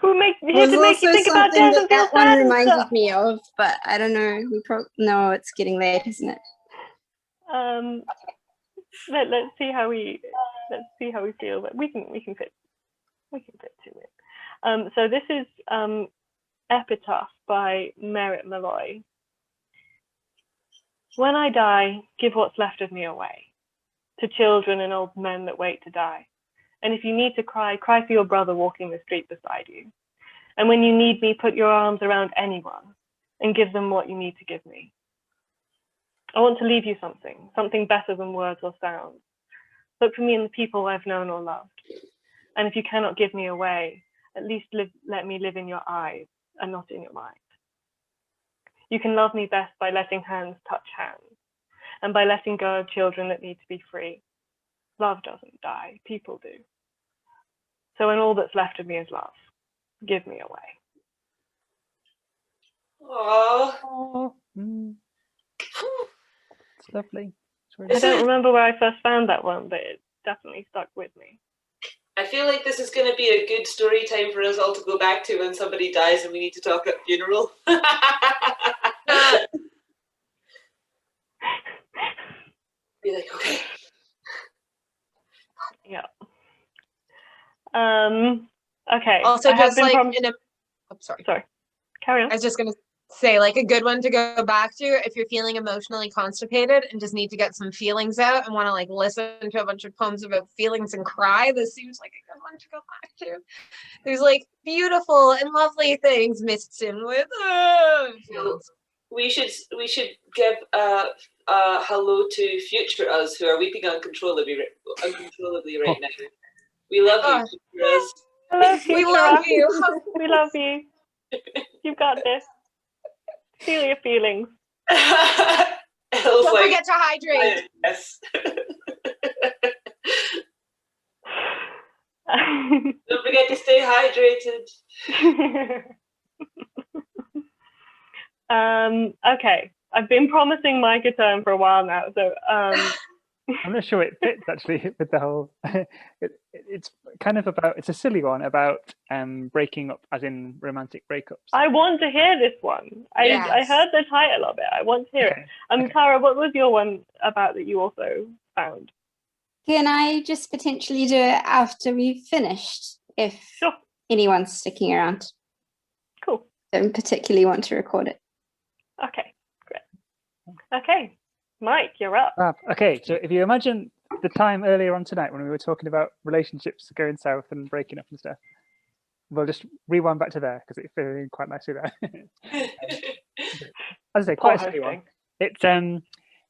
Who make Was to make you also think about something death and feel that one sad and reminded stuff? me of, but I don't know. No, it's getting late, isn't it? Let's see how we feel. But we can fit to it. So this is Epitaph by Merritt Malloy. When I die, give what's left of me away to children and old men that wait to die. And if you need to cry, cry for your brother walking the street beside you. And when you need me, put your arms around anyone and give them what you need to give me. I want to leave you something better than words or sounds. Look for me in the people I've known or loved. And if you cannot give me away, at least let me live in your eyes and not in your mind. You can love me best by letting hands touch hands and by letting go of children that need to be free. Love doesn't die, people do. So when all that's left of me is love, give me away. Oh. It's lovely. It's I really don't remember where I first found that one, but it definitely stuck with me. I feel like this is going to be a good story time for us all to go back to when somebody dies and we need to talk at funeral. Be like, okay. Yeah. Okay. also I have just been like in a. Oh, sorry. Sorry. Carry on. I was just gonna say like a good one to go back to if you're feeling emotionally constipated and just need to get some feelings out and want to like listen to a bunch of poems about feelings and cry. This seems like a good one to go back to. There's like beautiful and lovely things mixed in with feelings. We should give a hello to future us who are weeping uncontrollably right now. We love you, future us. Hello, We future love us. you. We love you. You've got this. Feel your feelings. Don't forget to hydrate. Yes. Don't forget to stay hydrated. Okay. I've been promising Mike a turn for a while now, so I'm not sure it fits actually with the whole. It's kind of about. It's a silly one about breaking up, as in romantic breakups. I want to hear this one. I heard the title of it. I want to hear it. Clara, what was your one about that you also found? Can I just potentially do it after we've finished, if anyone's sticking around? Cool. Don't particularly want to record it. Okay, great. Okay, Mike, you're up. Okay, so if you imagine the time earlier on tonight when we were talking about relationships going south and breaking up and stuff, we'll just rewind back to there because it's feeling quite nicely there. As I say, quite a silly one. It's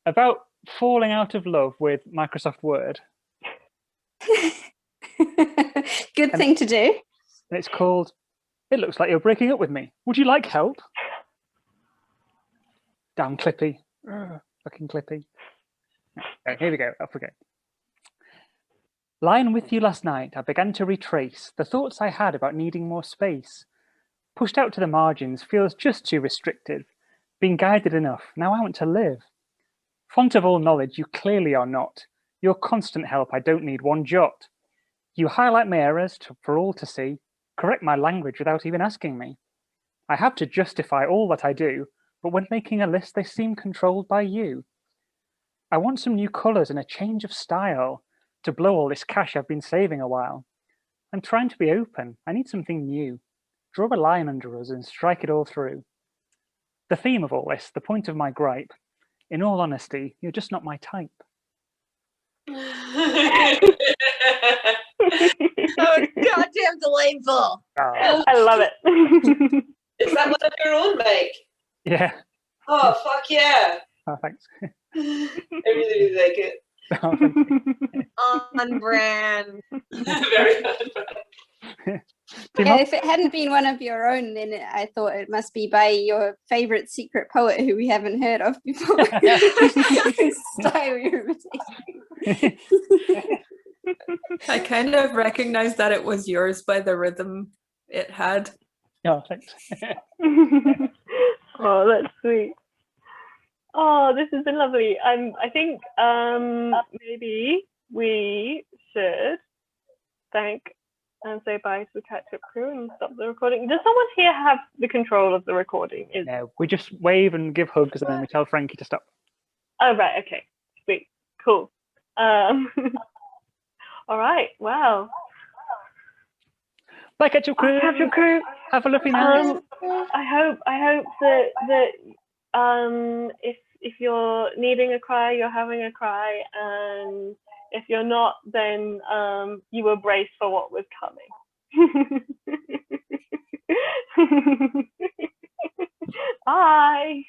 about falling out of love with Microsoft Word. Good thing to do. And it's called, "It looks like you're breaking up with me. Would you like help?" Damn Clippy. Fucking Clippy. Okay, here we go. Off we go. Lying with you last night, I began to retrace the thoughts I had about needing more space. Pushed out to the margins feels just too restrictive. Been guided enough, now I want to live. Font of all knowledge, you clearly are not. Your constant help, I don't need one jot. You highlight my errors for all to see, correct my language without even asking me. I have to justify all that I do, but when making a list, they seem controlled by you. I want some new colours and a change of style to blow all this cash I've been saving a while. I'm trying to be open. I need something new. Draw a line under us and strike it all through. The theme of all this, the point of my gripe, in all honesty, you're just not my type. Oh, goddamn delightful. Oh, I love it. Is that one of your own, Mike? yeah. Oh, fuck yeah. Oh, thanks. I really like it. Oh, thank you. On brand. Very good. Yeah, if it hadn't been one of your own, then I thought it must be by your favorite secret poet who we haven't heard of before. Style imitation. I kind of recognized that it was yours by the rhythm it had. Oh, thanks. Oh, that's sweet. Oh, this has been lovely. I think maybe we should thank and say bye to the catch-up crew and stop the recording. Does someone here have the control of the recording? Yeah, we just wave and give hugs and then we tell Frankie to stop. Oh, right. Okay. Sweet. Cool. All right. Wow. Bye, Ketchup Crew. Catch-up crew. Have a lovely night. I hope that if you're needing a cry, you're having a cry, and if you're not, then you were braced for what was coming. Bye.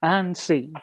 And scene.